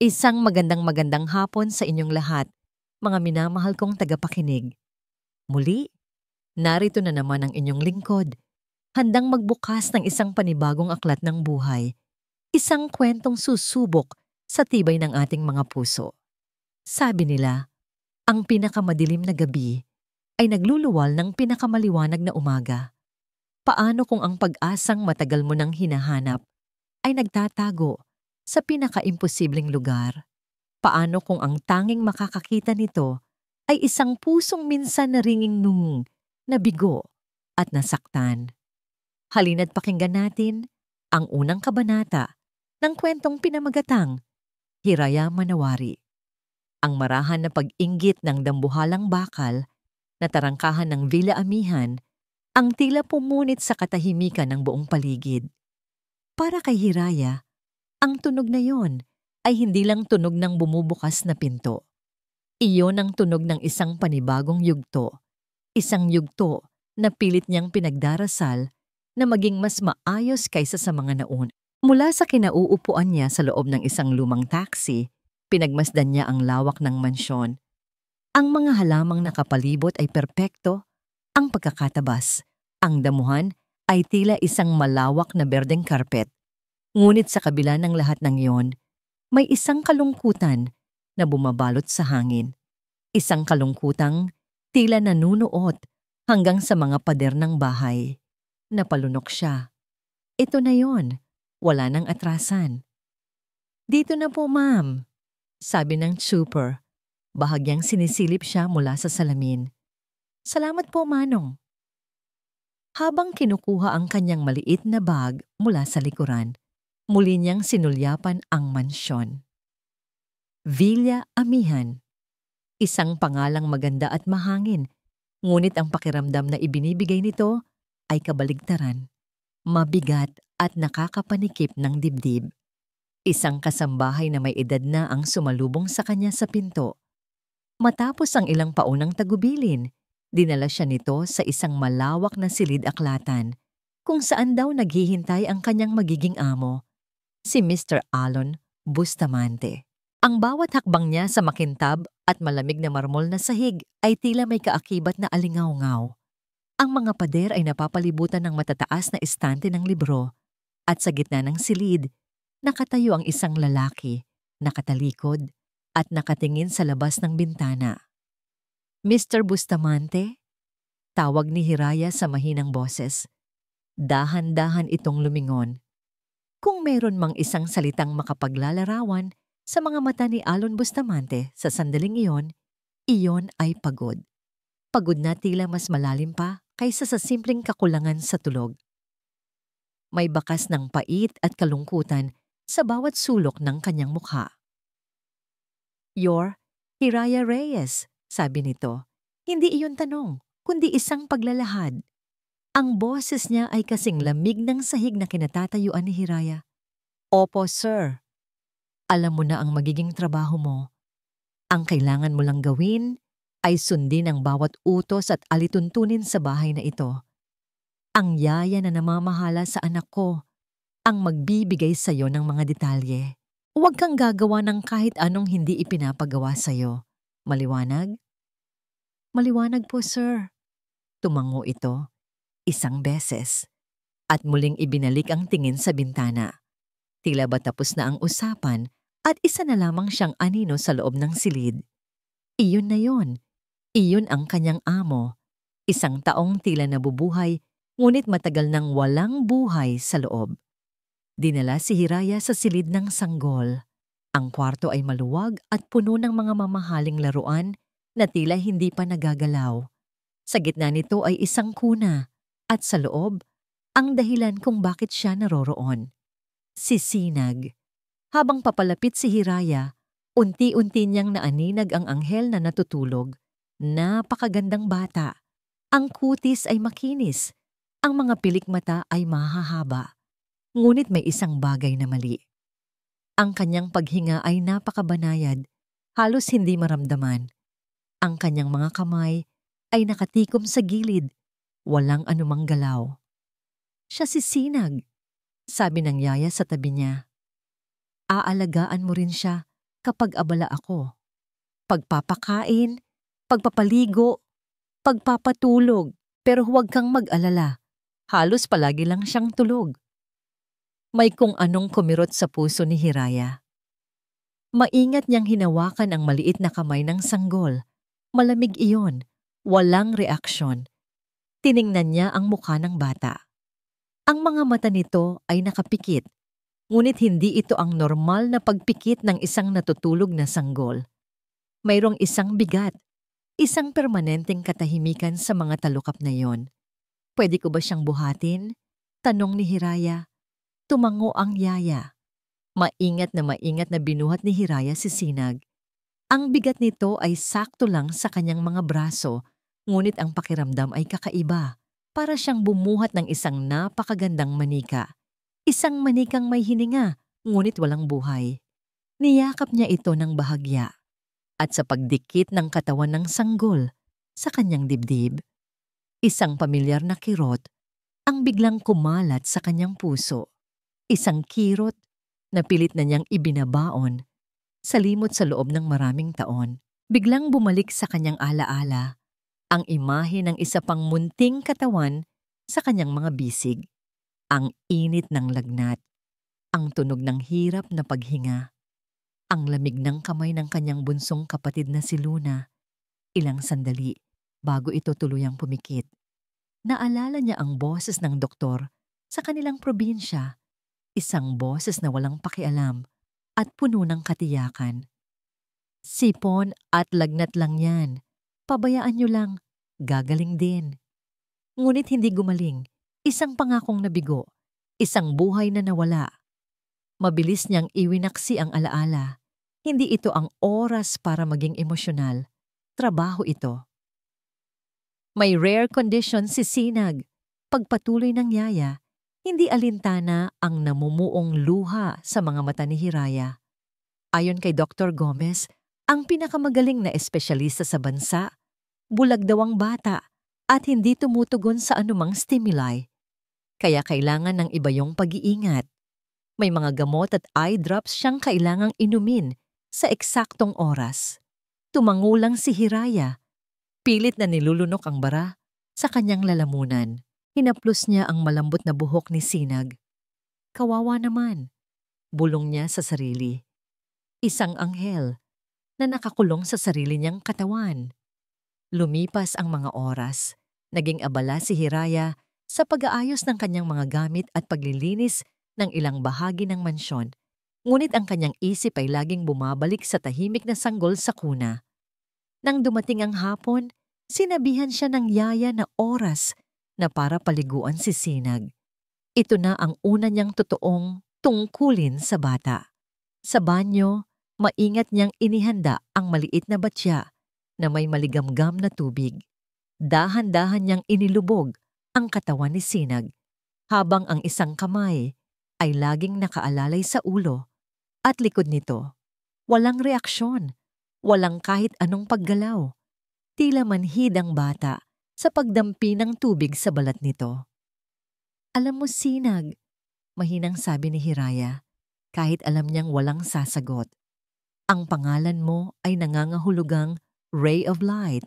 Isang magandang hapon sa inyong lahat, mga minamahal kong tagapakinig. Muli, narito na naman ang inyong lingkod, handang magbukas ng isang panibagong aklat ng buhay, isang kwentong susubok sa tibay ng ating mga puso. Sabi nila, ang pinakamadilim na gabi ay nagluluwal ng pinakamaliwanag na umaga. Paano kung ang pag-asang matagal mo nang hinahanap ay nagtatago sa pinakaimposibleng lugar? Paano kung ang tanging makakakita nito ay isang pusong minsan naringing nung nabigo at nasaktan? Halina't pakinggan natin ang unang kabanata ng kwentong pinamagatang Hiraya Manawari. Ang marahan na pag-inggit ng dambuhalang bakal na tarangkahan ng Villa Amihan ang tila pumunit sa katahimikan ng buong paligid. Para kay Hiraya, ang tunog na yon ay hindi lang tunog ng bumubukas na pinto. Iyon ang tunog ng isang panibagong yugto. Isang yugto na pilit niyang pinagdarasal na maging mas maayos kaysa sa mga nauna. Mula sa kinauupuan niya sa loob ng isang lumang taxi, pinagmasdan niya ang lawak ng mansyon. Ang mga halamang nakapalibot ay perpekto, ang pagkakatabas. Ang damuhan ay tila isang malawak na berdeng karpet. Ngunit sa kabila ng lahat ng iyon, may isang kalungkutan na bumabalot sa hangin. Isang kalungkutang tila nanunuot hanggang sa mga pader ng bahay. Napalunok siya. Ito na yon, wala nang atrasan. Dito na po, ma'am, sabi ng trooper. Bahagyang sinisilip siya mula sa salamin. Salamat po, Manong. Habang kinukuha ang kanyang maliit na bag mula sa likuran, muli niyang sinulyapan ang mansyon. Villa Amihan. Isang pangalang maganda at mahangin, ngunit ang pakiramdam na ibinibigay nito ay kabaligtaran, mabigat at nakakapanikip ng dibdib. Isang kasambahay na may edad na ang sumalubong sa kanya sa pinto. Matapos ang ilang paunang tagubilin, dinala siya nito sa isang malawak na silid-aklatan kung saan daw naghihintay ang kanyang magiging amo, si Mr. Alon Bustamante. Ang bawat hakbang niya sa makintab at malamig na marmol na sahig ay tila may kaakibat na alingaw-ngaw. Ang mga pader ay napapalibutan ng matataas na estante ng libro at sa gitna ng silid, nakatayo ang isang lalaki, nakatalikod at nakatingin sa labas ng bintana. Mr. Bustamante? Tawag ni Hiraya sa mahinang boses. Dahan-dahan itong lumingon. Kung meron mang isang salitang makapaglalarawan sa mga mata ni Alon Bustamante sa sandaling iyon ay pagod. Pagod na tila mas malalim pa kaysa sa simpleng kakulangan sa tulog. May bakas ng pait at kalungkutan sa bawat sulok ng kanyang mukha. You're Hiraya Reyes, sabi nito. Hindi iyon tanong, kundi isang paglalahad. Ang boses niya ay kasing lamig ng sahig na kinatatayuan ni Hiraya. Opo, sir. Alam mo na ang magiging trabaho mo. Ang kailangan mo lang gawin ay sundin ang bawat utos at alituntunin sa bahay na ito. Ang yaya na namamahala sa anak ko ang magbibigay sa iyo ng mga detalye. Huwag kang gagawa ng kahit anong hindi ipinapagawa sa iyo. Maliwanag? Maliwanag po, sir. Tumango ito, isang beses, at muling ibinalik ang tingin sa bintana. Tila ba tapos na ang usapan at isa na lamang siyang anino sa loob ng silid. Iyon na yon. Iyon ang kanyang amo. Isang taong tila nabubuhay, ngunit matagal nang walang buhay sa loob. Dinala si Hiraya sa silid ng sanggol. Ang kwarto ay maluwag at puno ng mga mamahaling laruan na tila hindi pa nagagalaw. Sa gitna nito ay isang kuna at sa loob, ang dahilan kung bakit siya naroroon. Si Sinag. Habang papalapit si Hiraya, unti-unti niyang naaninag ang anghel na natutulog. Napakagandang bata. Ang kutis ay makinis. Ang mga pilik mata ay mahahaba. Ngunit may isang bagay na mali. Ang kanyang paghinga ay napakabanayad, halos hindi maramdaman. Ang kanyang mga kamay ay nakatikom sa gilid, walang anumang galaw. Siya si Sinag, sabi ng yaya sa tabi niya. Aalagaan mo rin siya kapag abala ako. Pagpapakain, pagpapaligo, pagpapatulog. Pero huwag kang mag-alala. Halos palagi lang siyang tulog. May kung anong kumirot sa puso ni Hiraya. Maingat niyang hinawakan ang maliit na kamay ng sanggol. Malamig iyon. Walang reaksyon. Tiningnan niya ang mukha ng bata. Ang mga mata nito ay nakapikit. Ngunit hindi ito ang normal na pagpikit ng isang natutulog na sanggol. Mayroong isang bigat. Isang permanenteng katahimikan sa mga talukap na yon. Pwede ko ba siyang buhatin? Tanong ni Hiraya. Tumango ang yaya. Maingat na binuhat ni Hiraya si Sinag. Ang bigat nito ay sakto lang sa kanyang mga braso, ngunit ang pakiramdam ay kakaiba. Para siyang bumuhat ng isang napakagandang manika. Isang manikang may hininga, ngunit walang buhay. Niyakap niya ito ng bahagya. At sa pagdikit ng katawan ng sanggol sa kanyang dibdib, isang pamilyar na kirot ang biglang kumalat sa kanyang puso. Isang kirot na pilit na niyang ibinabaon sa limot sa loob ng maraming taon. Biglang bumalik sa kanyang alaala ang imahe ng isa pang munting katawan sa kanyang mga bisig. Ang init ng lagnat, ang tunog ng hirap na paghinga, ang lamig ng kamay ng kanyang bunsong kapatid na si Luna. Ilang sandali bago ito tuluyang pumikit. Naalala niya ang boses ng doktor sa kanilang probinsya. Isang boses na walang pakialam at puno ng katiyakan. Sipon at lagnat lang yan. Pabayaan niyo lang, gagaling din. Ngunit hindi gumaling. Isang pangakong nabigo. Isang buhay na nawala. Mabilis niyang iwinaksi ang alaala. Hindi ito ang oras para maging emosyonal. Trabaho ito. May rare condition si Sinag. Pagpatuloy ng yaya, hindi alintana ang namumuong luha sa mga mata ni Hiraya. Ayon kay Dr. Gomez, ang pinakamagaling na espesyalista sa bansa, bulag daw ang bata at hindi tumutugon sa anumang stimuli. Kaya kailangan ng iba yung pag-iingat. May mga gamot at eye drops siyang kailangang inumin sa eksaktong oras. Tumango lang si Hiraya. Pilit na nilulunok ang bara sa kanyang lalamunan. Hinaplos niya ang malambot na buhok ni Sinag. Kawawa naman. Bulong niya sa sarili. Isang anghel na nakakulong sa sarili niyang katawan. Lumipas ang mga oras. Naging abala si Hiraya sa pag-aayos ng kanyang mga gamit at paglilinis ng ilang bahagi ng mansyon. Ngunit ang kanyang isip ay laging bumabalik sa tahimik na sanggol sa kuna. Nang dumating ang hapon, sinabihan siya ng yaya na oras na para paliguan si Sinag. Ito na ang una niyang totoong tungkulin sa bata. Sa banyo, maingat niyang inihanda ang maliit na batya na may maligamgam na tubig. Dahan-dahan niyang inilubog ang katawan ni Sinag habang ang isang kamay ay laging nakaalalay sa ulo at likod nito. Walang reaksyon, walang kahit anong paggalaw. Tila manhid ang bata sa pagdampi ng tubig sa balat nito. Alam mo, Sinag, mahinang sabi ni Hiraya, kahit alam niyang walang sasagot. Ang pangalan mo ay nangangahulugang Ray of Light,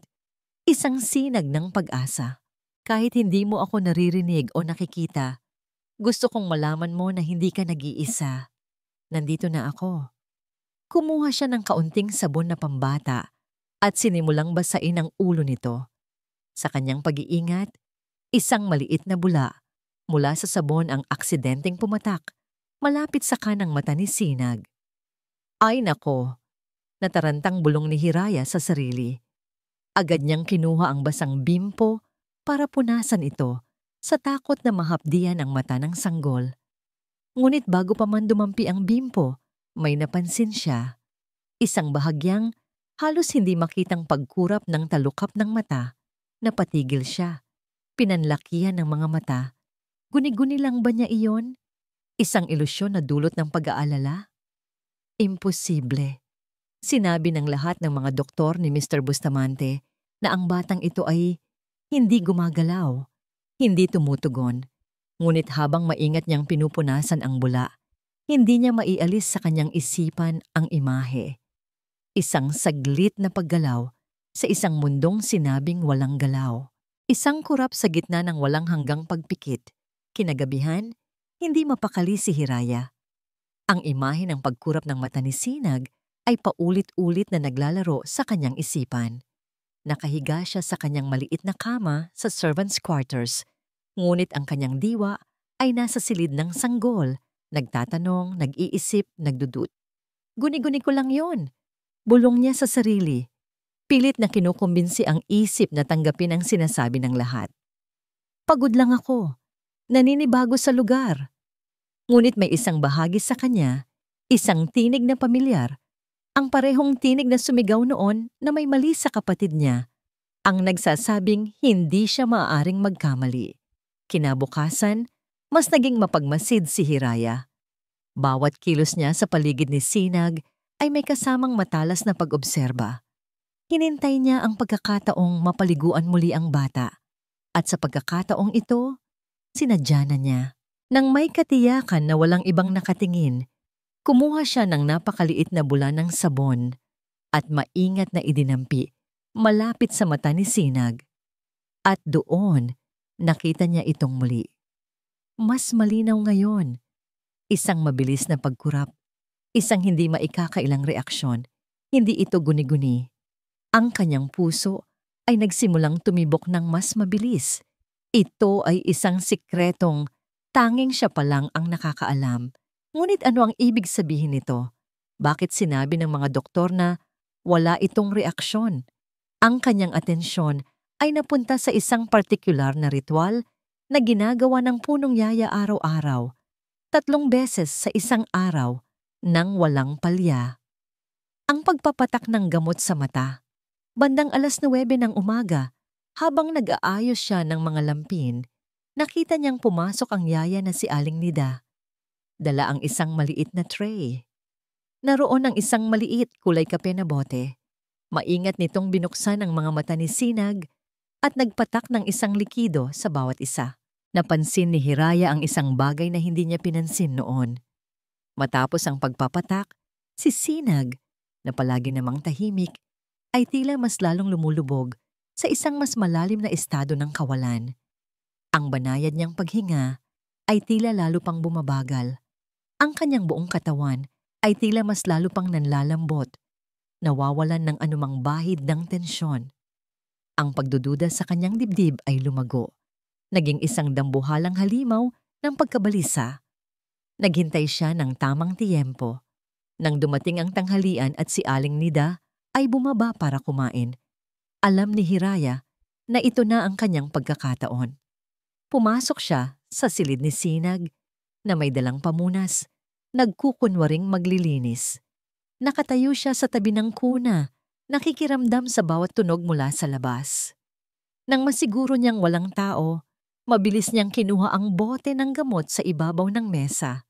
isang sinag ng pag-asa. Kahit hindi mo ako naririnig o nakikita, gusto kong malaman mo na hindi ka nag-iisa. Nandito na ako. Kumuha siya ng kaunting sabon na pambata at sinimulang basain ang ulo nito. Sa kanyang pag-iingat, isang maliit na bula mula sa sabon ang aksidenteng pumatak malapit sa kanang mata ni Sinag. Ay nako, natarantang bulong ni Hiraya sa sarili. Agad niyang kinuha ang basang bimpo para punasan ito sa takot na mahapdian ang mata ng sanggol. Ngunit bago pa man dumampi ang bimpo, may napansin siya. Isang bahagyang halos hindi makitang pagkurap ng talukap ng mata. Napatigil siya. Pinanlakihan ng mga mata. Guni-guni lang ba niya iyon? Isang ilusyon na dulot ng pag-aalala? Imposible. Sinabi ng lahat ng mga doktor ni Mr. Bustamante na ang batang ito ay hindi gumagalaw, hindi tumutugon. Ngunit habang maingat niyang pinupunasan ang bula, hindi niya maialis sa kanyang isipan ang imahe. Isang saglit na paggalaw sa isang mundong sinabing walang galaw. Isang kurap sa gitna ng walang hanggang pagpikit. Kinagabihan, hindi mapakali si Hiraya. Ang imahe ng pagkurap ng mata ni Sinag ay paulit-ulit na naglalaro sa kanyang isipan. Nakahiga siya sa kanyang maliit na kama sa servants' quarters, ngunit ang kanyang diwa ay nasa silid ng sanggol, nagtatanong, nag-iisip, nagdudut. Guni-guni ko lang yon, bulong niya sa sarili. Pilit na kinukumbinsi ang isip na tanggapin ang sinasabi ng lahat. Pagod lang ako, naninibago sa lugar. Ngunit may isang bahagi sa kanya, isang tinig na pamilyar, ang parehong tinig na sumigaw noon na may mali sa kapatid niya, ang nagsasabing hindi siya maaaring magkamali. Kinabukasan, mas naging mapagmasid si Hiraya. Bawat kilos niya sa paligid ni Sinag ay may kasamang matalas na pag-obserba. Hinintay niya ang pagkakataong mapaliguan muli ang bata. At sa pagkakataong ito, sinadya na niya. Nang may katiyakan na walang ibang nakatingin, kumuha siya ng napakaliit na bula ng sabon at maingat na idinampi malapit sa mata ni Sinag. At doon, nakita niya itong muli. Mas malinaw ngayon. Isang mabilis na pagkurap. Isang hindi maikakailang reaksyon. Hindi ito guni-guni. Ang kanyang puso ay nagsimulang tumibok ng mas mabilis. Ito ay isang sikretong tanging siya pa lang ang nakakaalam. Ngunit ano ang ibig sabihin nito? Bakit sinabi ng mga doktor na wala itong reaksyon? Ang kanyang atensyon ay napunta sa isang partikular na ritual na ginagawa ng punong yaya araw-araw, 3 beses sa isang araw, nang walang palya. Ang pagpapatak ng gamot sa mata. Bandang 9:00 ng umaga, habang nag-aayos siya ng mga lampin, nakita niyang pumasok ang yaya na si Aling Nida. Dala ang isang maliit na tray. Naroon ang isang maliit kulay kape na bote. Maingat nitong binuksan ang mga mata ni Sinag at nagpatak ng isang likido sa bawat isa. Napansin ni Hiraya ang isang bagay na hindi niya pinansin noon. Matapos ang pagpapatak, si Sinag, na palagi namang tahimik, ay tila mas lalong lumulubog sa isang mas malalim na estado ng kawalan. Ang banayad niyang paghinga ay tila lalo pang bumabagal. Ang kanyang buong katawan ay tila mas lalo pang nanlalambot, nawawalan ng anumang bahid ng tensyon. Ang pagdududa sa kanyang dibdib ay lumago. Naging isang dambuhalang halimaw ng pagkabalisa. Naghintay siya ng tamang tiyempo. Nang dumating ang tanghalian at si Aling Nida ay bumaba para kumain, alam ni Hiraya na ito na ang kanyang pagkakataon. Pumasok siya sa silid ni Sinag na may dalang pamunas, nagkukunwaring maglilinis. Nakatayo siya sa tabi ng kuna, nakikiramdam sa bawat tunog mula sa labas. Nang masiguro niyang walang tao, mabilis niyang kinuha ang bote ng gamot sa ibabaw ng mesa.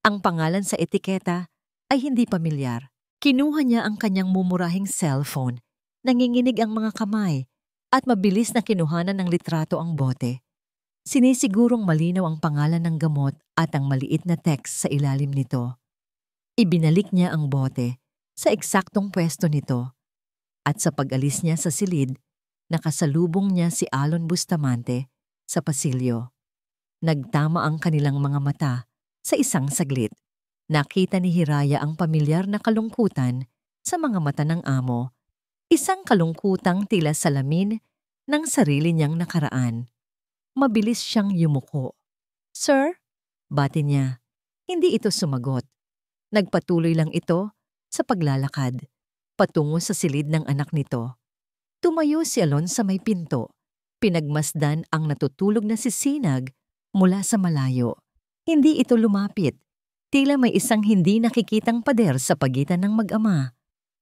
Ang pangalan sa etiketa ay hindi pamilyar. Kinuha niya ang kanyang mumurahing cellphone, nanginginig ang mga kamay, at mabilis na kinuhanan ng litrato ang bote. Sinisigurong malinaw ang pangalan ng gamot at ang maliit na text sa ilalim nito. Ibinalik niya ang bote sa eksaktong pwesto nito, at sa pag-alis niya sa silid, nakasalubong niya si Alon Bustamante sa pasilyo. Nagtama ang kanilang mga mata sa isang saglit. Nakita ni Hiraya ang pamilyar na kalungkutan sa mga mata ng amo, isang kalungkutang tila salamin ng sarili niyang nakaraan. Mabilis siyang yumuko. "Sir?" Bati niya. Hindi ito sumagot. Nagpatuloy lang ito sa paglalakad, patungo sa silid ng anak nito. Tumayo si Alon sa may pinto. Pinagmasdan ang natutulog na si Sinag mula sa malayo. Hindi ito lumapit. Tila may isang hindi nakikitang pader sa pagitan ng mag-ama.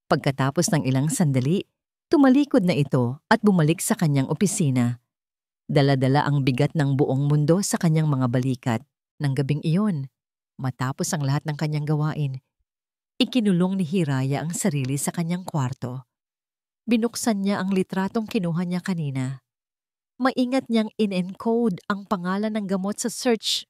Pagkatapos ng ilang sandali, tumalikod na ito at bumalik sa kanyang opisina. Dala-dala ang bigat ng buong mundo sa kanyang mga balikat. Nang gabing iyon, matapos ang lahat ng kanyang gawain, ikinulong ni Hiraya ang sarili sa kanyang kwarto. Binuksan niya ang litratong kinuha niya kanina. Maingat niyang in-encode ang pangalan ng gamot sa search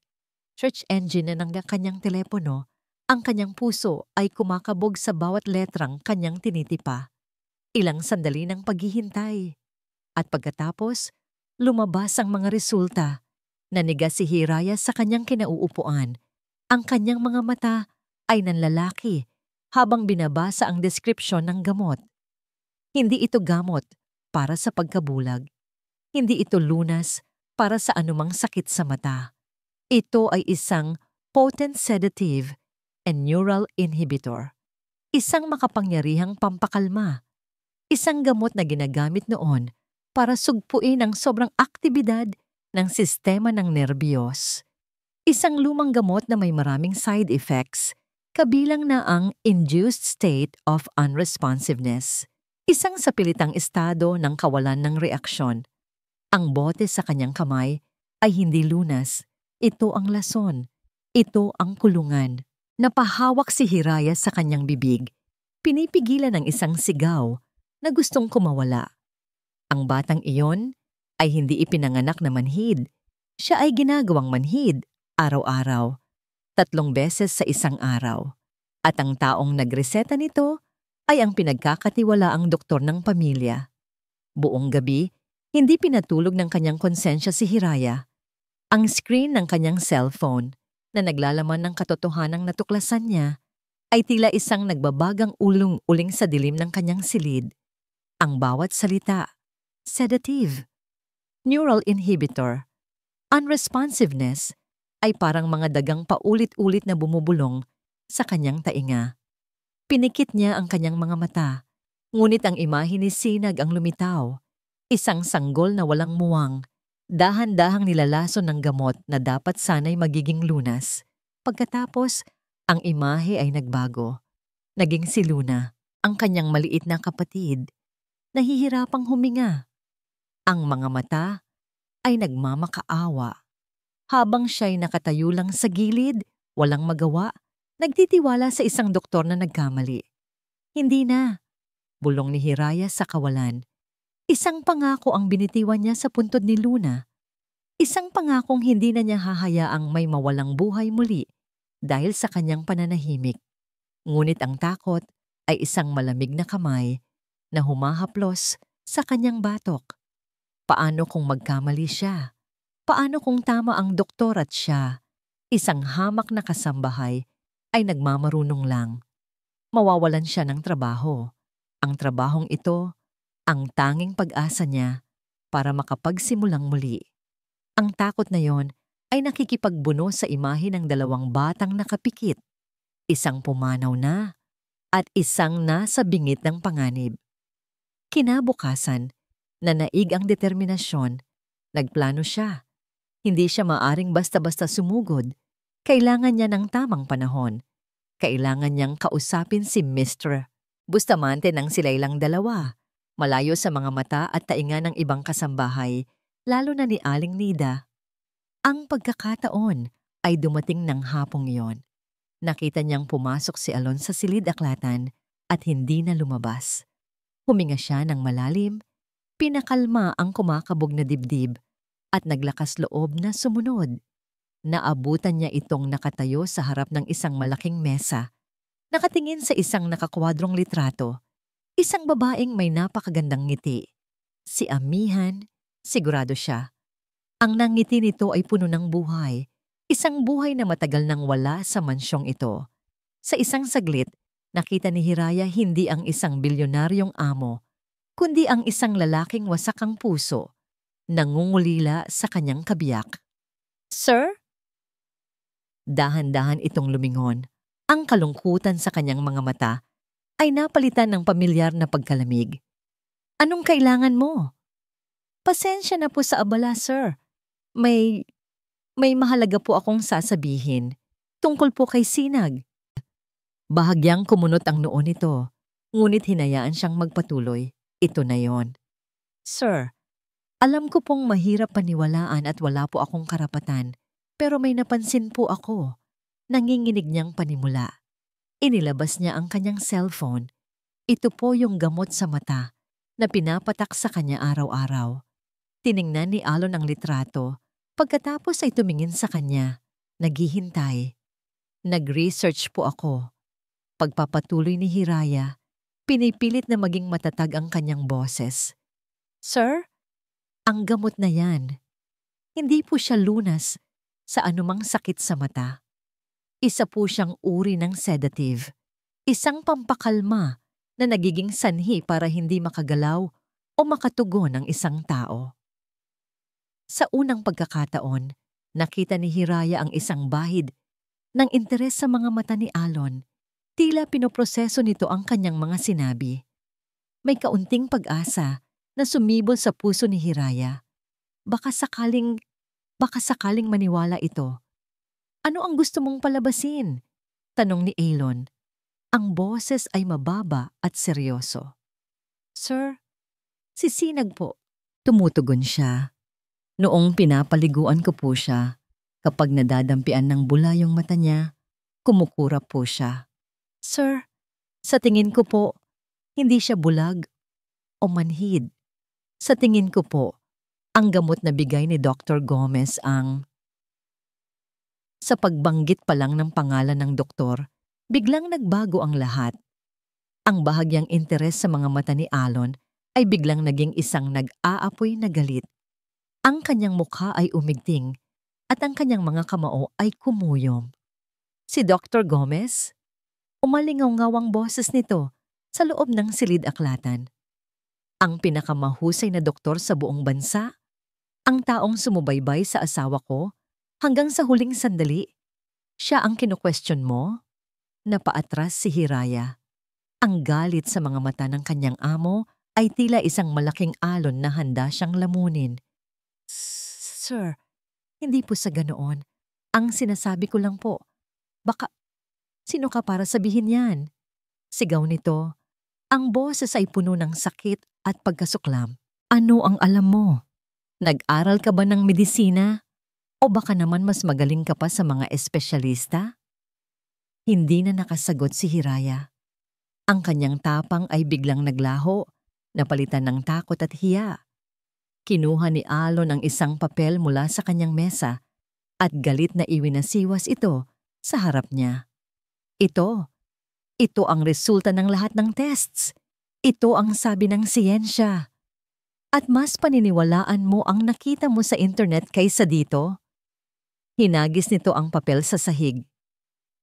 engine ng kanyang telepono Ang kanyang puso ay kumakabog sa bawat letrang kanyang tinitipa. Ilang sandali ng paghihintay. At pagkatapos, lumabas ang mga resulta. Nanigas si Hiraya sa kanyang kinauupuan. Ang kanyang mga mata ay nanlalaki habang binabasa ang deskripsyon ng gamot. Hindi ito gamot para sa pagkabulag. Hindi ito lunas para sa anumang sakit sa mata. Ito ay isang potent sedative and neural inhibitor. Isang makapangyarihang pampakalma. Isang gamot na ginagamit noon para sugpuin ang sobrang aktibidad ng sistema ng nerbiyos. Isang lumang gamot na may maraming side effects, kabilang na ang induced state of unresponsiveness. Isang sapilitang estado ng kawalan ng reaksyon. Ang bote sa kanyang kamay ay hindi lunas. Ito ang lason. Ito ang kulungan. Napahawak si Hiraya sa kanyang bibig. Pinipigilan ng isang sigaw na gustong kumawala. Ang batang iyon ay hindi ipinanganak na manhid. Siya ay ginagawang manhid araw-araw, 3 beses sa isang araw. At ang taong nagreseta nito ay ang pinagkakatiwalaang doktor ng pamilya. Buong gabi, hindi pinatulog ng kanyang konsensya si Hiraya. Ang screen ng kanyang cellphone na naglalaman ng katotohanang natuklasan niya ay tila isang nagbabagang ulong-uling sa dilim ng kanyang silid. Ang bawat salita, sedative, neural inhibitor, unresponsiveness, ay parang mga dagang paulit-ulit na bumubulong sa kanyang tainga. Pinikit niya ang kanyang mga mata, ngunit ang imahe ni Sinag ang lumitaw. Isang sanggol na walang muwang, dahan-dahang nilalason ng gamot na dapat sana'y magiging lunas. Pagkatapos, ang imahe ay nagbago. Naging si Luna, ang kanyang maliit na kapatid, nahihirapang huminga. Ang mga mata ay nagmamakaawa. Habang siya'y nakatayo lang sa gilid, walang magawa, nagtitiwala sa isang doktor na nagkamali. Hindi na, bulong ni Hiraya sa kawalan. Isang pangako ang binitiwan niya sa puntod ni Luna. Isang pangakong hindi na niya hahayaang may mawalang buhay muli dahil sa kanyang pananahimik. Ngunit ang takot ay isang malamig na kamay na humahaplos sa kanyang batok. Paano kung magkamali siya? Paano kung tama ang doktor at siya, isang hamak na kasambahay, ay nagmamarunong lang? Mawawalan siya ng trabaho. Ang trabahong ito, ang tanging pag-asa niya para makapagsimulang muli. Ang takot na yon ay nakikipagbuno sa imahe ng 2 batang nakapikit, isang pumanaw na at isang nasa bingit ng panganib. Kinabukasan, nanaig ang determinasyon, nagplano siya. Hindi siya maaring basta-basta sumugod. Kailangan niya ng tamang panahon. Kailangan niyang kausapin si Mr. Bustamante nang sila'y lang 2. Malayo sa mga mata at tainga ng ibang kasambahay, lalo na ni Aling Nida. Ang pagkakataon ay dumating ng hapong iyon. Nakita niyang pumasok si Alon sa silid-aklatan at hindi na lumabas. Huminga siya ng malalim, pinakalma ang kumakabog na dibdib at naglakas loob na sumunod. Naabutan niya itong nakatayo sa harap ng isang malaking mesa, nakatingin sa isang nakakwadrong litrato. Isang babaeng may napakagandang ngiti. Si Amihan, sigurado siya. Ang nangiti nito ay puno ng buhay. Isang buhay na matagal nang wala sa mansyong ito. Sa isang saglit, nakita ni Hiraya hindi ang isang bilyonaryong amo, kundi ang isang lalaking wasak ang puso, nangungulila sa kanyang kabiyak. "Sir?" Dahan-dahan itong lumingon. Ang kalungkutan sa kanyang mga mata ay napalitan ng pamilyar na pagkalamig. "Anong kailangan mo?" "Pasensya na po sa abala, sir. May mahalaga po akong sasabihin. Tungkol po kay Sinag." Bahagyang kumunot ang noo nito, ngunit hinayaan siyang magpatuloy. Ito na yon. "Sir, alam ko pong mahirap paniwalaan at wala po akong karapatan, pero may napansin po ako." Nanginginig niyang panimula. Inilabas niya ang kanyang cellphone. Ito po yung gamot sa mata na pinapatak sa kanya araw-araw. Tiningnan ni Alon ang litrato, pagkatapos ay tumingin sa kanya, naghihintay. Nag-research po ako. Pagpapatuloy ni Hiraya, pinipilit na maging matatag ang kanyang boses. Sir, ang gamot na yan. Hindi po siya lunas sa anumang sakit sa mata. Isa po siyang uri ng sedative. Isang pampakalma na nagiging sanhi para hindi makagalaw o makatugon ang isang tao. Sa unang pagkakataon, nakita ni Hiraya ang isang bahid ng interes sa mga mata ni Alon. Tila pinoproseso nito ang kanyang mga sinabi. May kaunting pag-asa na sumibol sa puso ni Hiraya. Baka sakaling maniwala ito. Ano ang gusto mong palabasin? Tanong ni Alon. Ang boses ay mababa at seryoso. Sir, sisinag po. Tumutugon siya. Noong pinapaliguan ko po siya, kapag nadadampian ng bula yung mata niya, kumukurap po siya. Sir, sa tingin ko po, hindi siya bulag o manhid. Sa tingin ko po, ang gamot na bigay ni Dr. Gomez ang... Sa pagbanggit pa lang ng pangalan ng doktor, biglang nagbago ang lahat. Ang bahagyang interes sa mga mata ni Alon ay biglang naging isang nag-aapoy na galit. Ang kanyang mukha ay umigting at ang kanyang mga kamao ay kumuyom. Si Dr. Gomez? Umalingaw-ngaw ang boses nito sa loob ng silid-aklatan. Ang pinakamahusay na doktor sa buong bansa, ang taong sumubaybay sa asawa ko hanggang sa huling sandali. Siya ang kinu-question mo? Napaatras si Hiraya. Ang galit sa mga mata ng kanyang amo ay tila isang malaking alon na handa siyang lamunin. Sir, hindi po sa ganoon. Ang sinasabi ko lang po, baka sino ka para sabihin yan? Sigaw nito. Ang boses ay puno ng sakit at pagkasuklam. Ano ang alam mo? Nag-aral ka ba ng medisina? O baka naman mas magaling ka pa sa mga espesyalista? Hindi na nakasagot si Hiraya. Ang kanyang tapang ay biglang naglaho, napalitan ng takot at hiya. Kinuha ni Alon ang isang papel mula sa kanyang mesa at galit na iwinasiwas ito sa harap niya. Ito ang resulta ng lahat ng tests. Ito ang sabi ng siyensya. At mas paniniwalaan mo ang nakita mo sa internet kaysa dito? Hinagis nito ang papel sa sahig.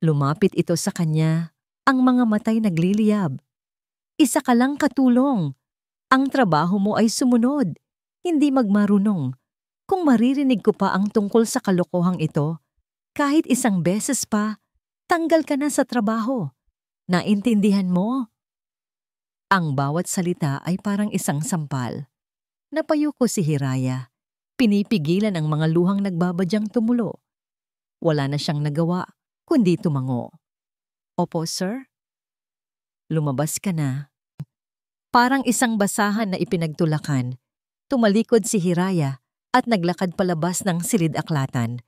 Lumapit ito sa kanya, ang mga matay nagliliyab. Isa ka lang katulong. Ang trabaho mo ay sumunod, hindi magmarunong. Kung maririnig ko pa ang tungkol sa kalokohang ito, kahit isang beses pa, tanggal ka na sa trabaho. Naintindihan mo? Ang bawat salita ay parang isang sampal. Napayuko si Hiraya. Pinipigilan ang mga luhang nagbabadyang tumulo. Wala na siyang nagawa, kundi tumango. Opo, sir? Lumabas ka na. Parang isang basahan na ipinagtulakan, tumalikod si Hiraya at naglakad palabas ng silid-aklatan.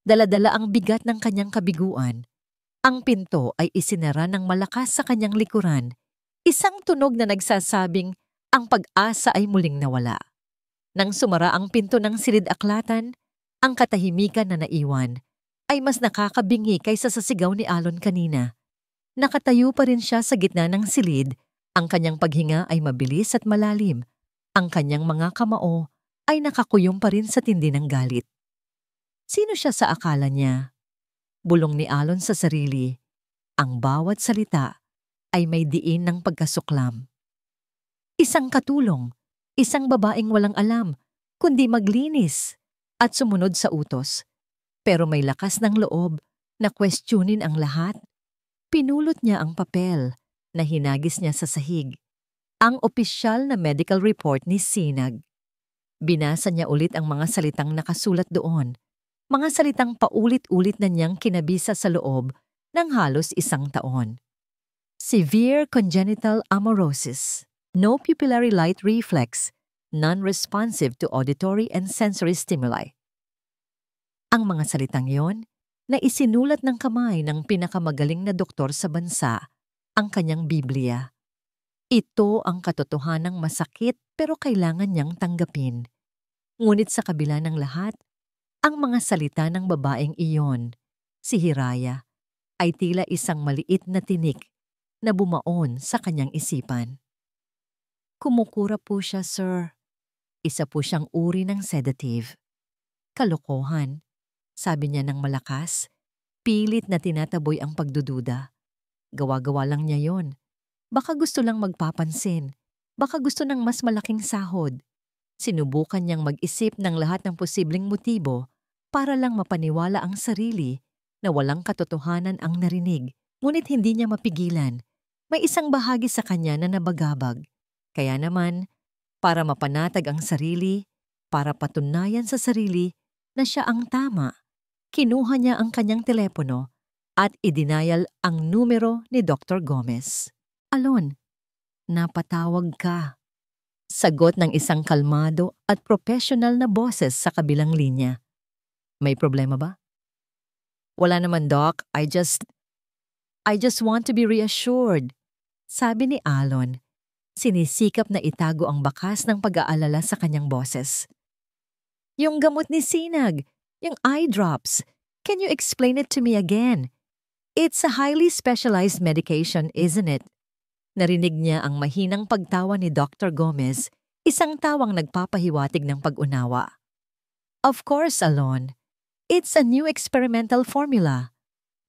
Dala-dala ang bigat ng kanyang kabiguan. Ang pinto ay isinara ng malakas sa kanyang likuran. Isang tunog na nagsasabing ang pag-asa ay muling nawala. Nang sumara ang pinto ng silid-aklatan, ang katahimikan na naiwan ay mas nakakabingi kaysa sa sigaw ni Alon kanina. Nakatayo pa rin siya sa gitna ng silid. Ang kanyang paghinga ay mabilis at malalim. Ang kanyang mga kamao ay nakakuyom pa rin sa tindi ng galit. Sino siya sa akala niya? Bulong ni Alon sa sarili. Ang bawat salita ay may diin ng pagkasuklam. Isang katulong, isang babaeng walang alam, kundi maglinis at sumunod sa utos. Pero may lakas ng loob na questionin ang lahat. Pinulot niya ang papel na hinagis niya sa sahig. Ang opisyal na medical report ni Sinag. Binasa niya ulit ang mga salitang nakasulat doon. Mga salitang paulit-ulit na niyang kinabisa sa loob ng halos 1 taon. Severe congenital amaurosis, no pupillary light reflex, non-responsive to auditory and sensory stimuli. Ang mga salitang yon na isinulat ng kamay ng pinakamagaling na doktor sa bansa, ang kanyang Biblia. Ito ang katotohanang masakit pero kailangan niyang tanggapin. Ngunit sa kabila ng lahat, ang mga salita ng babaeng iyon, si Hiraya, ay tila isang maliit na tinik na bumaon sa kanyang isipan. Kumukura po siya, sir. Isa po siyang uri ng sedative. Kalokohan, sabi niya ng malakas, pilit na tinataboy ang pagdududa. Gawa-gawa lang niya yon. Baka gusto lang magpapansin. Baka gusto ng mas malaking sahod. Sinubukan niyang mag-isip ng lahat ng posibleng motibo para lang mapaniwala ang sarili na walang katotohanan ang narinig. Ngunit hindi niya mapigilan. May isang bahagi sa kanya na nabagabag. Kaya naman, para mapanatag ang sarili, para patunayan sa sarili na siya ang tama, kinuha niya ang kanyang telepono at idinayal ang numero ni Dr. Gomez. Alon, napatawag ka. Sagot ng isang kalmado at professional na boses sa kabilang linya. May problema ba? Wala naman, Doc. I just want to be reassured. Sabi ni Alon. Sinisikap na itago ang bakas ng pag-aalala sa kanyang boses. Yung gamot ni Sinag, yung eye drops. Can you explain it to me again? It's a highly specialized medication, isn't it? Narinig niya ang mahinang pagtawa ni Dr. Gomez, isang tawang nagpapahiwatig ng pag-unawa. Of course, Alon. It's a new experimental formula.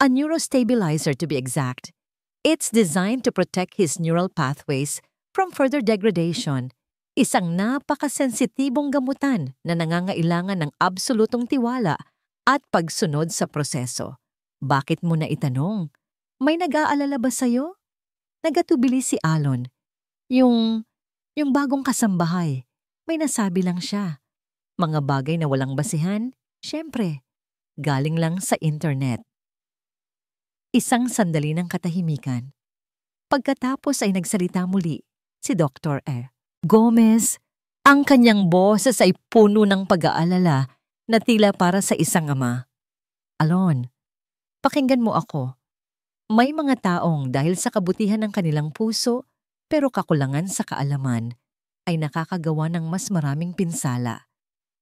A neurostabilizer to be exact. It's designed to protect his neural pathways from further degradation. Isang napakasensitibong gamutan na nangangailangan ng absolutong tiwala at pagsunod sa proseso. Bakit mo na itanong? May nag-aalala ba sa'yo? Nagatubili si Alon. Yung bagong kasambahay, may nasabi lang siya. Mga bagay na walang basihan, syempre, galing lang sa internet. Isang sandali ng katahimikan. Pagkatapos ay nagsalita muli si Dr. Gomez. Ang kanyang boses ay puno ng pag-aalala na tila para sa isang ama. Alon, pakinggan mo ako. May mga taong dahil sa kabutihan ng kanilang puso pero kakulangan sa kaalaman ay nakakagawa ng mas maraming pinsala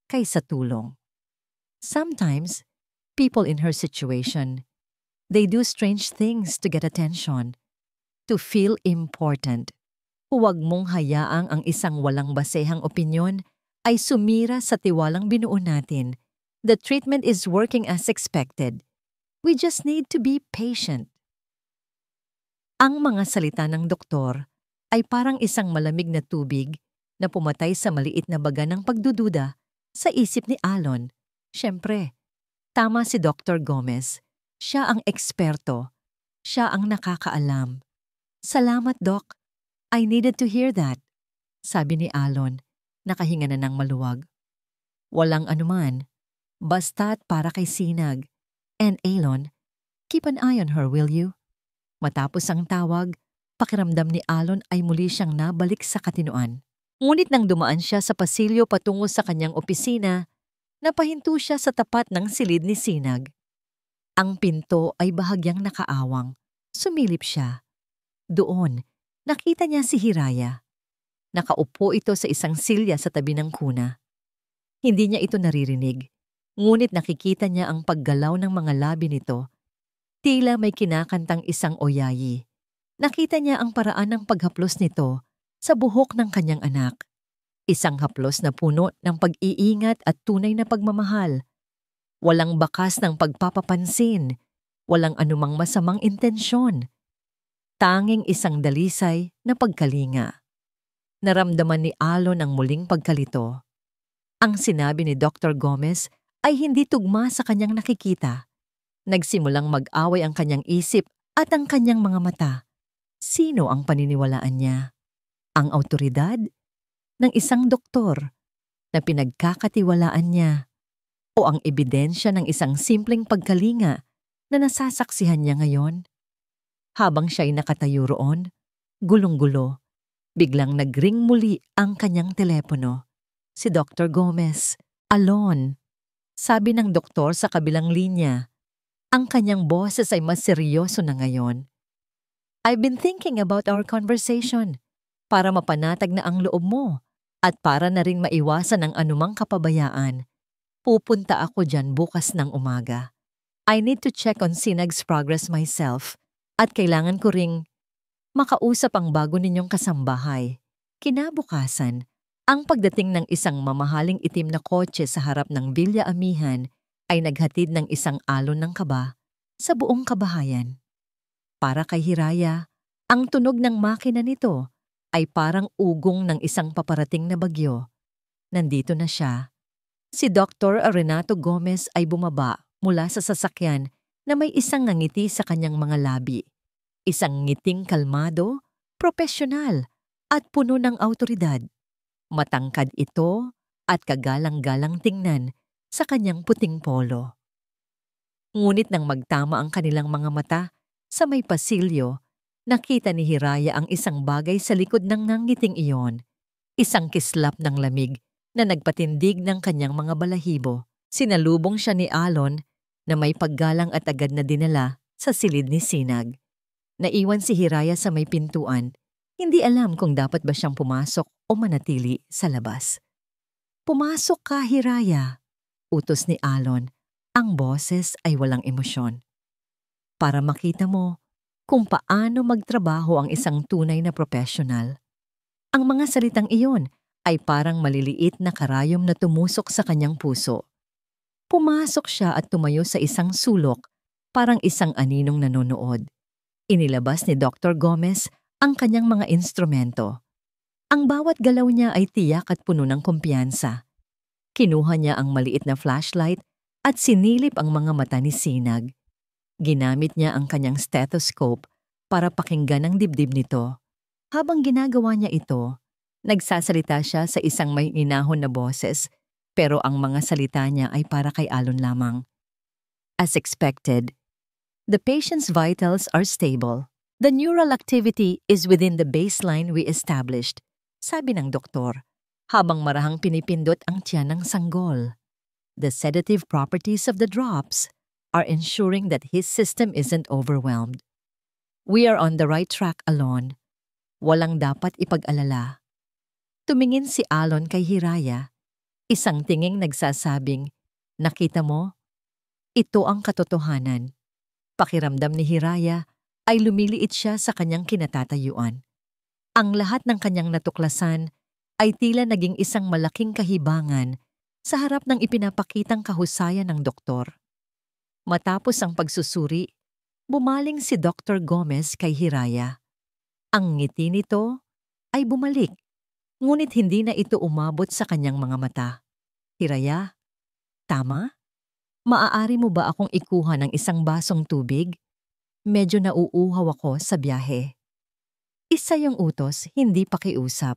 kaysa tulong. Sometimes, people in her situation, they do strange things to get attention, to feel important. Huwag mong hayaang ang isang walang basehang opinyon ay sumira sa tiwalang binuo natin. The treatment is working as expected. We just need to be patient. Ang mga salita ng doktor ay parang isang malamig na tubig na pumatay sa maliit na baga ng pagdududa sa isip ni Alon. Siyempre, tama si Dr. Gomez. Siya ang eksperto. Siya ang nakakaalam. Salamat, Doc. I needed to hear that, sabi ni Alon, nakahinga na ng maluwag. Walang anuman, basta't para kay Sinag. And Alon, keep an eye on her, will you? Matapos ang tawag, pakiramdam ni Alon ay muli siyang nabalik sa katinoan. Ngunit nang dumaan siya sa pasilyo patungo sa kanyang opisina, napahinto siya sa tapat ng silid ni Sinag. Ang pinto ay bahagyang nakaawang. Sumilip siya. Doon, nakita niya si Hiraya. Nakaupo ito sa isang silya sa tabi ng kuna. Hindi niya ito naririnig, ngunit nakikita niya ang paggalaw ng mga labi nito. Tila may kinakantang isang oyayi. Nakita niya ang paraan ng paghaplos nito sa buhok ng kanyang anak. Isang haplos na puno ng pag-iingat at tunay na pagmamahal. Walang bakas ng pagpapapansin, walang anumang masamang intensyon. Tanging isang dalisay na pagkalinga. Naramdaman ni Alon ang muling pagkalito. Ang sinabi ni Dr. Gomez ay hindi tugma sa kanyang nakikita. Nagsimulang mag-away ang kanyang isip at ang kanyang mga mata. Sino ang paniniwalaan niya? Ang awtoridad ng isang doktor na pinagkakatiwalaan niya o ang ebidensya ng isang simpleng pagkalinga na nasasaksihan niya ngayon? Habang siya'y nakatayo roon, gulong-gulo, biglang nagring muli ang kanyang telepono. Si Dr. Gomez. Alon, sabi ng doktor sa kabilang linya. Ang kanyang boses ay mas seryoso na ngayon. I've been thinking about our conversation para mapanatag na ang loob mo at para na ring maiwasan ang anumang kapabayaan. Pupunta ako dyan bukas ng umaga. I need to check on Sinag's progress myself at kailangan ko ring makausap ang bago ninyong kasambahay. Kinabukasan, ang pagdating ng isang mamahaling itim na kotse sa harap ng Villa Amihan ay naghatid ng isang alon ng kaba sa buong kabahayan. Para kay Hiraya, ang tunog ng makina nito ay parang ugong ng isang paparating na bagyo. Nandito na siya. Si Dr. Renato Gomez ay bumaba mula sa sasakyan na may isang ngiti sa kanyang mga labi. Isang ngiting kalmado, propesyonal, at puno ng awtoridad. Matangkad ito at kagalang-galang tingnan sa kanyang puting polo. Ngunit nang magtama ang kanilang mga mata sa may pasilyo, nakita ni Hiraya ang isang bagay sa likod ng nangiting iyon. Isang kislap ng lamig na nagpatindig ng kanyang mga balahibo. Sinalubong siya ni Alon na may paggalang at agad na dinala sa silid ni Sinag. Naiwan si Hiraya sa may pintuan. Hindi alam kung dapat ba siyang pumasok o manatili sa labas. "Pumasok ka, Hiraya," utos ni Alon. Ang boses ay walang emosyon. "Para makita mo kung paano magtrabaho ang isang tunay na profesional." Ang mga salitang iyon ay parang maliliit na karayom na tumusok sa kanyang puso. Pumasok siya at tumayo sa isang sulok, parang isang aninong nanonood. Inilabas ni Dr. Gomez ang kanyang mga instrumento. Ang bawat galaw niya ay tiyak at puno ng kumpiyansa. Kinuha niya ang maliit na flashlight at sinilip ang mga mata ni Sinag. Ginamit niya ang kanyang stethoscope para pakinggan ang dibdib nito. Habang ginagawa niya ito, nagsasalita siya sa isang may inahon na boses, pero ang mga salita niya ay para kay Alon lamang. As expected, the patient's vitals are stable. The neural activity is within the baseline we established, sabi ng doktor, habang marahang pinipindot ang tiyan ng sanggol. The sedative properties of the drops are ensuring that his system isn't overwhelmed. We are on the right track, Alon. Walang dapat ipag-alala. Tumingin si Alon kay Hiraya, isang tinging nagsasabing, "Nakita mo? Ito ang katotohanan." Pakiramdam ni Hiraya ay lumiliit siya sa kanyang kinatatayuan. Ang lahat ng kanyang natuklasan ay tila naging isang malaking kahibangan sa harap ng ipinapakitang kahusayan ng doktor. Matapos ang pagsusuri, bumaling si Dr. Gomez kay Hiraya. Ang ngiti nito ay bumalik, ngunit hindi na ito umabot sa kanyang mga mata. "Hiraya, tama? Maaari mo ba akong ikuha ng isang basong tubig? Medyo nauuhaw ako sa biyahe." Isa yung utos, hindi pakiusap.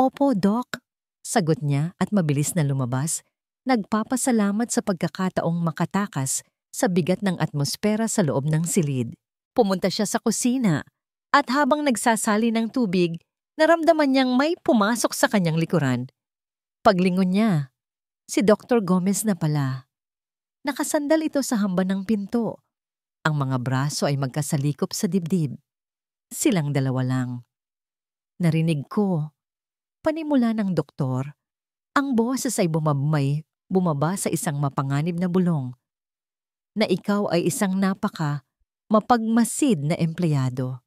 "Opo, Doc," sagot niya at mabilis na lumabas, nagpapasalamat sa pagkakataong makatakas sa bigat ng atmosfera sa loob ng silid. Pumunta siya sa kusina at habang nagsasali ng tubig, naramdaman niyang may pumasok sa kanyang likuran. Paglingon niya, si Dr. Gomez na pala. Nakasandal ito sa hamban ng pinto. Ang mga braso ay magkasalikop sa dibdib. Silang dalawa lang. "Narinig ko," panimula ng doktor. Ang boses ay bumaba sa isang mapanganib na bulong, "na ikaw ay isang mapagmasid na empleyado."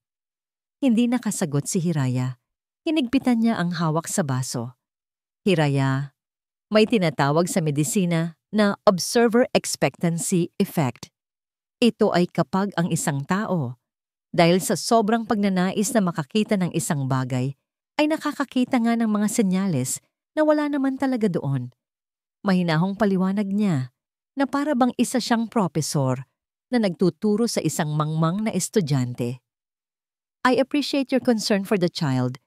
Hindi nakasagot si Hiraya. Hinigpitan niya ang hawak sa baso. "Hiraya, may tinatawag sa medisina na observer expectancy effect. Ito ay kapag ang isang tao, dahil sa sobrang pagnanais na makakita ng isang bagay, ay nakakakita nga ng mga senyales na wala naman talaga doon." Mahinahong paliwanag niya na para bang isa siyang propesor na nagtuturo sa isang mangmang na estudyante. "I appreciate your concern for the child,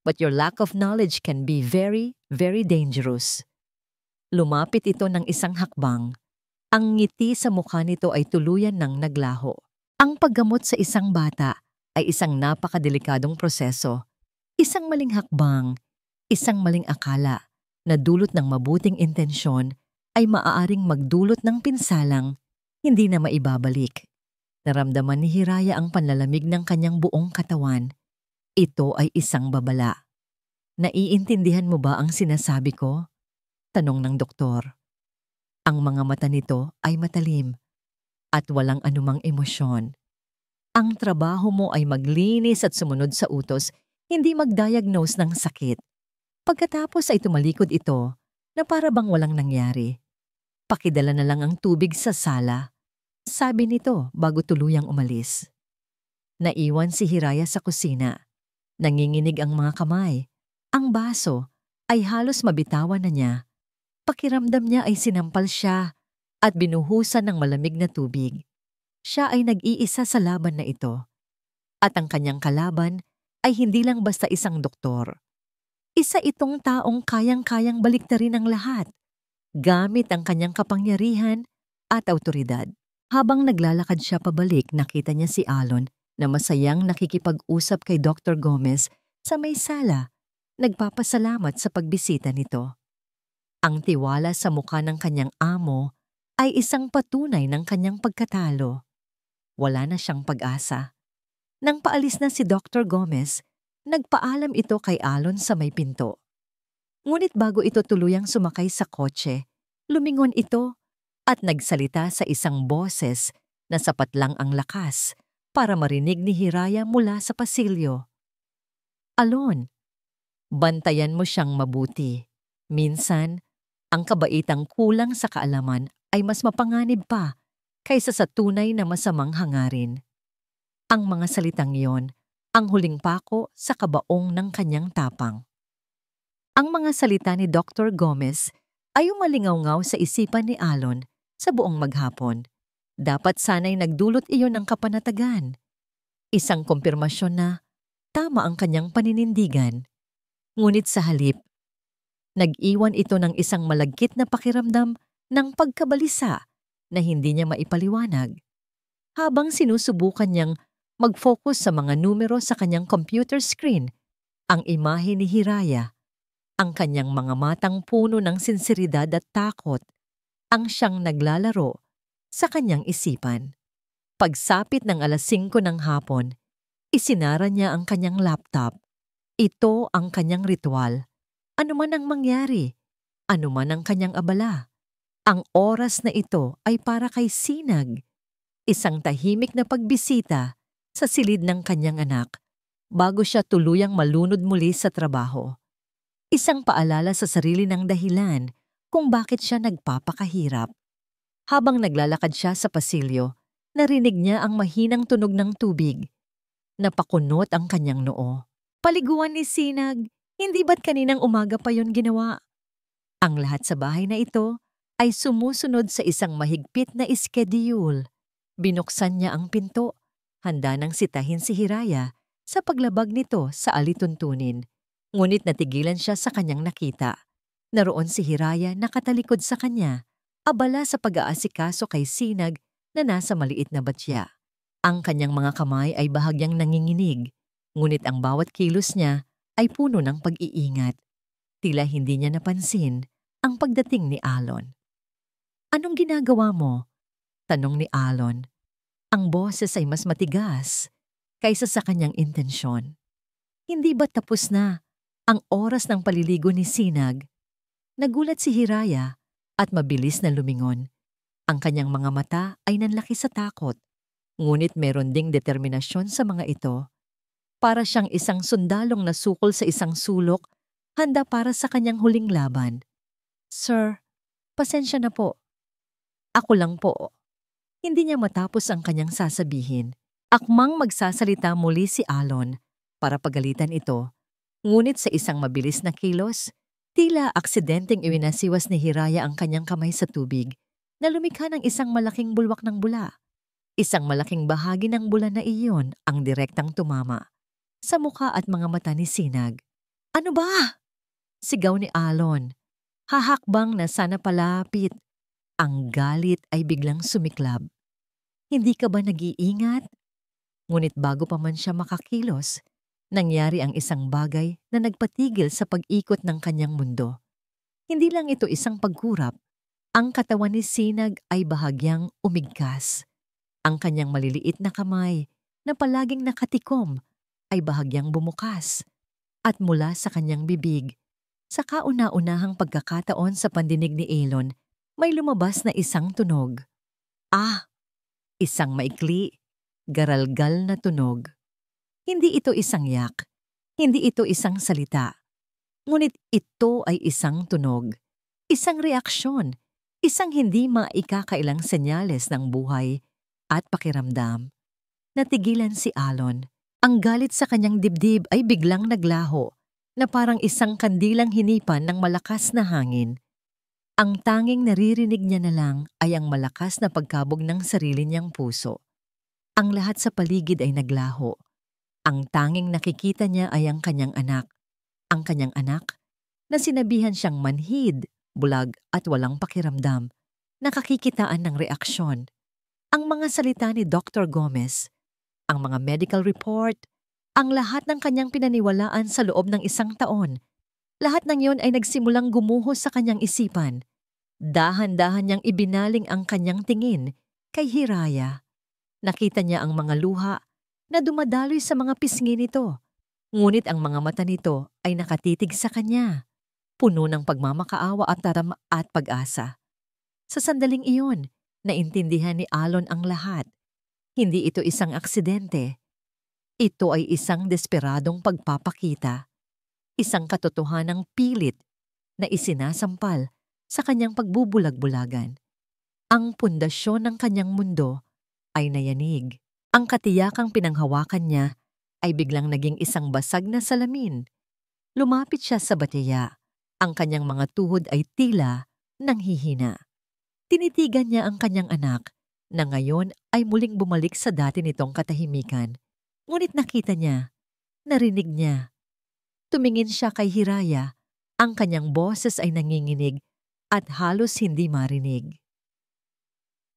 but your lack of knowledge can be very, very dangerous." Lumapit ito ng isang hakbang. Ang ngiti sa mukha nito ay tuluyan ng naglaho. Ang paggamot sa isang bata ay isang napakadelikadong proseso. Isang maling hakbang, isang maling akala na dulot ng mabuting intensyon ay maaaring magdulot ng pinsalang hindi na maibabalik. Naramdaman ni Hiraya ang panlalamig ng kanyang buong katawan. Ito ay isang babala. "Naiintindihan mo ba ang sinasabi ko?" tanong ng doktor. Ang mga mata nito ay matalim. at walang anumang emosyon. Ang trabaho mo ay maglinis at sumunod sa utos, hindi mag-diagnose ng sakit. Pagkatapos ay tumalikod ito na para bang walang nangyari. Pakidala na lang ang tubig sa sala, sabi nito bago tuluyang umalis. Naiwan si Hiraya sa kusina. Nanginginig ang mga kamay. Ang baso ay halos mabitawan na niya. Pakiramdam niya ay sinampal siya at binuhusan ng malamig na tubig. Siya ay nag-iisa sa laban na ito. At ang kanyang kalaban ay hindi lang basta isang doktor. Isa itong taong kayang-kayang baliktarin ang lahat, gamit ang kanyang kapangyarihan at awtoridad. Habang naglalakad siya pabalik, nakita niya si Alon na masayang nakikipag-usap kay Dr. Gomez sa may sala, nagpapasalamat sa pagbisita nito. Ang tiwala sa mukha ng kanyang amo ay isang patunay ng kanyang pagkatalo. Wala na siyang pag-asa. Nang paalis na si Dr. Gomez, nagpaalam ito kay Alon sa may pinto. Ngunit bago ito tuluyang sumakay sa kotse, lumingon ito at nagsalita sa isang boses na sapat lang ang lakas para marinig ni Hiraya mula sa pasilyo. Alon, bantayan mo siyang mabuti. Minsan, ang kabaitang kulang sa kaalaman ay mas mapanganib pa kaysa sa tunay na masamang hangarin. Ang mga salitang iyon, ang huling pako sa kabaong ng kanyang tapang. Ang mga salita ni Dr. Gomez ay umalingaw-ngaw sa isipan ni Alon sa buong maghapon. Dapat sana'y nagdulot iyon ng kapanatagan. Isang kumpirmasyon na tama ang kanyang paninindigan. Ngunit sa halip, nag-iwan ito ng isang malagkit na pakiramdam ng pagkabalisa na hindi niya maipaliwanag. Habang sinusubukan niyang mag-focus sa mga numero sa kanyang computer screen, ang imahe ni Hiraya, ang kanyang mga matang puno ng sinseridad at takot, ang siyang naglalaro sa kanyang isipan. Pagsapit ng 5:00 ng hapon, isinara niya ang kanyang laptop. Ito ang kanyang ritual. Ano man ang mangyari, ano man ang kanyang abala, ang oras na ito ay para kay Sinag, isang tahimik na pagbisita sa silid ng kanyang anak bago siya tuluyang malunod muli sa trabaho. Isang paalala sa sarili ng dahilan kung bakit siya nagpapakahirap. Habang naglalakad siya sa pasilyo, narinig niya ang mahinang tunog ng tubig. Napakunot ang kanyang noo. Paliguan ni Sinag, hindi ba't kaninang umaga pa yon ginawa? Ang lahat sa bahay na ito ay sumusunod sa isang mahigpit na schedule. Binuksan niya ang pinto, handa nang sitahin si Hiraya sa paglabag nito sa alituntunin. Ngunit natigilan siya sa kanyang nakita. Naroon si Hiraya nakatalikod sa kanya, abala sa pag-aasikaso kay Sinag na nasa maliit na batya. Ang kanyang mga kamay ay bahagyang nanginginig, ngunit ang bawat kilos niya ay puno ng pag-iingat. Tila hindi niya napansin ang pagdating ni Alon. "Anong ginagawa mo?" tanong ni Alon. Ang boses ay mas matigas kaysa sa kanyang intensyon. Hindi ba tapos na ang oras ng paliligo ni Sinag? Nagulat si Hiraya at mabilis na lumingon. Ang kanyang mga mata ay nanlaki sa takot, ngunit meron ding determinasyon sa mga ito. Para siyang isang sundalong nasukol sa isang sulok, handa para sa kanyang huling laban. "Sir, pasensya na po. Ako lang po." Hindi niya matapos ang kanyang sasabihin. Akmang magsasalita muli si Alon para pagalitan ito. Ngunit sa isang mabilis na kilos, tila aksidenteng iwinasiwas ni Hiraya ang kanyang kamay sa tubig na lumikha ng isang malaking bulwak ng bula. Isang malaking bahagi ng bula na iyon ang direktang tumama sa mukha at mga mata ni Sinag. "Ano ba?" sigaw ni Alon. Hahakbang na sana palapit. Ang galit ay biglang sumiklab. "Hindi ka ba nag-iingat?" Ngunit bago pa man siya makakilos, nangyari ang isang bagay na nagpatigil sa pag-ikot ng kanyang mundo. Hindi lang ito isang pagkurap. Ang katawan ni Sinag ay bahagyang umigkas. Ang kanyang maliliit na kamay na palaging nakatikom ay bahagyang bumukas. At mula sa kanyang bibig, sa kauna-unahang pagkakataon sa pandinig ni Elon, may lumabas na isang tunog. "Ah!" Isang maikli, garalgal na tunog. Hindi ito isang yak, hindi ito isang salita. Ngunit ito ay isang tunog, isang reaksyon, isang hindi maikakailang senyales ng buhay at pakiramdam. Natigilan si Alon. Ang galit sa kanyang dibdib ay biglang naglaho na parang isang kandilang hinipan ng malakas na hangin. Ang tanging naririnig niya na lang ay ang malakas na pagkabog ng sarili niyang puso. Ang lahat sa paligid ay naglaho. Ang tanging nakikita niya ay ang kanyang anak. Ang kanyang anak na sinabihan siyang manhid, bulag at walang pakiramdam. Nakakikitaan ng reaksyon. Ang mga salita ni Dr. Gomez, ang mga medical report, ang lahat ng kanyang pinaniwalaan sa loob ng 1 taon. Lahat ng yon ay nagsimulang gumuho sa kanyang isipan. Dahan-dahan niyang ibinaling ang kanyang tingin kay Hiraya. Nakita niya ang mga luha na dumadaloy sa mga pisngi nito. Ngunit ang mga mata nito ay nakatitig sa kanya, puno ng pagmamakaawa at pag-asa. Sa sandaling iyon, naintindihan ni Alon ang lahat. Hindi ito isang aksidente. Ito ay isang desperadong pagpapakita. Isang katotohanang pilit na isinasampal sa kanyang pagbubulag-bulagan. Ang pundasyon ng kanyang mundo ay nayanig. Ang katiyakang pinanghawakan niya ay biglang naging isang basag na salamin. Lumapit siya sa bateya. Ang kanyang mga tuhod ay tila nanghihina. Tinitigan niya ang kanyang anak na ngayon ay muling bumalik sa dati nitong katahimikan. Ngunit nakita niya, narinig niya. Tumingin siya kay Hiraya. Ang kanyang boses ay nanginginig at halos hindi marinig.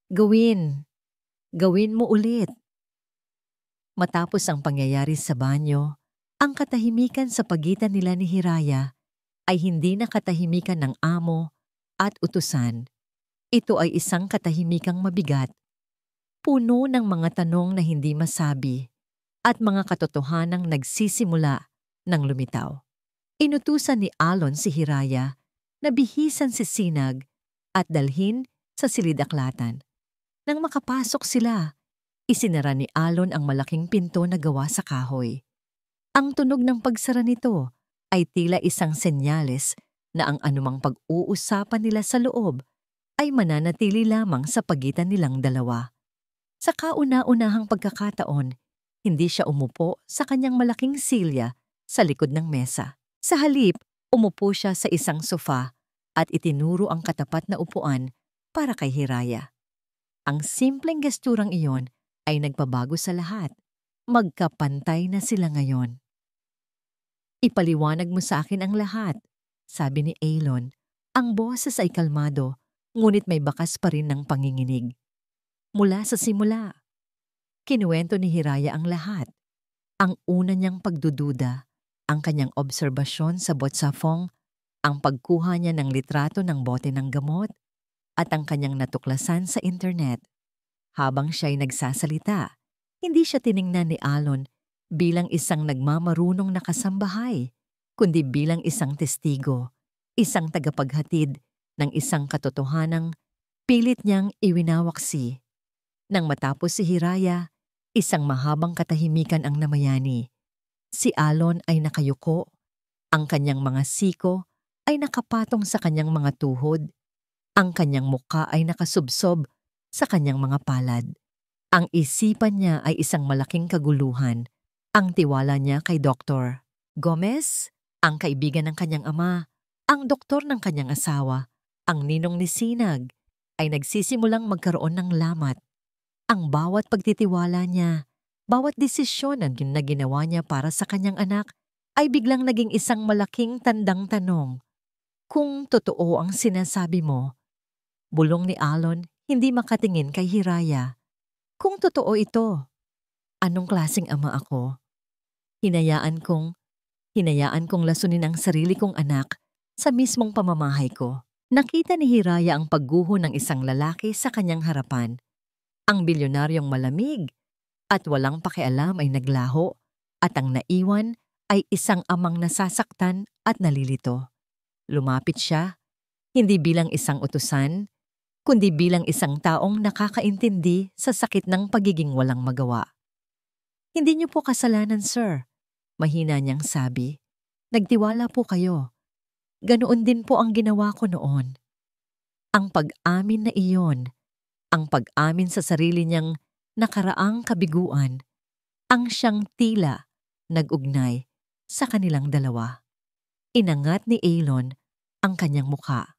Gawin mo ulit. Matapos ang pangyayari sa banyo, ang katahimikan sa pagitan nila ni Hiraya ay hindi na katahimikan ng amo at utusan. Ito ay isang katahimikang mabigat, puno ng mga tanong na hindi masabi at mga katotohanang nagsisimula ng lumitaw. Inutusan ni Alon si Hiraya na bihisan si Sinag at dalhin sa silid-aklatan. Nang makapasok sila, isinara ni Alon ang malaking pinto na gawa sa kahoy. Ang tunog ng pagsara nito ay tila isang senyales na ang anumang pag-uusapan nila sa loob ay mananatili lamang sa pagitan nilang dalawa. Sa kauna-unahang pagkakataon, hindi siya umupo sa kanyang malaking silya sa likod ng mesa. Sa halip, umupo siya sa isang sofa at itinuro ang katapat na upuan para kay Hiraya. Ang simpleng gesturang iyon ay nagpabago sa lahat. Magkapantay na sila ngayon. Ipaliwanag mo sa akin ang lahat, sabi ni Alon. Ang boses ay kalmado, ngunit may bakas pa rin ng panginginig. Mula sa simula, kinuwento ni Hiraya ang lahat. Ang una niyang pagdududa, ang kanyang obserbasyon sa botsafong, ang pagkuha niya ng litrato ng bote ng gamot, at ang kanyang natuklasan sa internet. Habang siya'y nagsasalita, hindi siya tiningnan ni Alon bilang isang nagmamarunong na kasambahay, kundi bilang isang testigo, isang tagapaghatid ng isang katotohanang pilit niyang iwinawaksi. Nang matapos si Hiraya, isang mahabang katahimikan ang namayani. Si Alon ay nakayuko, ang kanyang mga siko ay nakapatong sa kanyang mga tuhod, ang kanyang muka ay nakasubsob sa kanyang mga palad. Ang isipan niya ay isang malaking kaguluhan. Ang tiwala niya kay Dr. Gomez, ang kaibigan ng kanyang ama, ang doktor ng kanyang asawa, ang ninong ni Sinag, ay nagsisimulang magkaroon ng lamat. Ang bawat pagtitiwala niya, bawat desisyon na ginawa niya para sa kanyang anak ay biglang naging isang malaking tandang tanong. Kung totoo ang sinasabi mo, bulong ni Alon, hindi makatingin kay Hiraya. Kung totoo ito, anong klaseng ama ako? Hinayaan kong lasunin ang sarili kong anak sa mismong pamamahay ko. Nakita ni Hiraya ang pagguho ng isang lalaki sa kanyang harapan. Ang bilyonaryong malamig at walang pakialam ay naglaho at ang naiwan ay isang amang nasasaktan at nalilito. Lumapit siya, hindi bilang isang utusan, kundi bilang isang taong nakakaintindi sa sakit ng pagiging walang magawa. Hindi niyo po kasalanan, sir. Mahina niyang sabi. Nagtiwala po kayo. Ganoon din po ang ginawa ko noon. Ang pag-amin na iyon, ang pag-amin sa sarili niyang nakaraang kabiguan, ang siyang tila nag-ugnay sa kanilang dalawa. Inangat ni Elon ang kanyang mukha.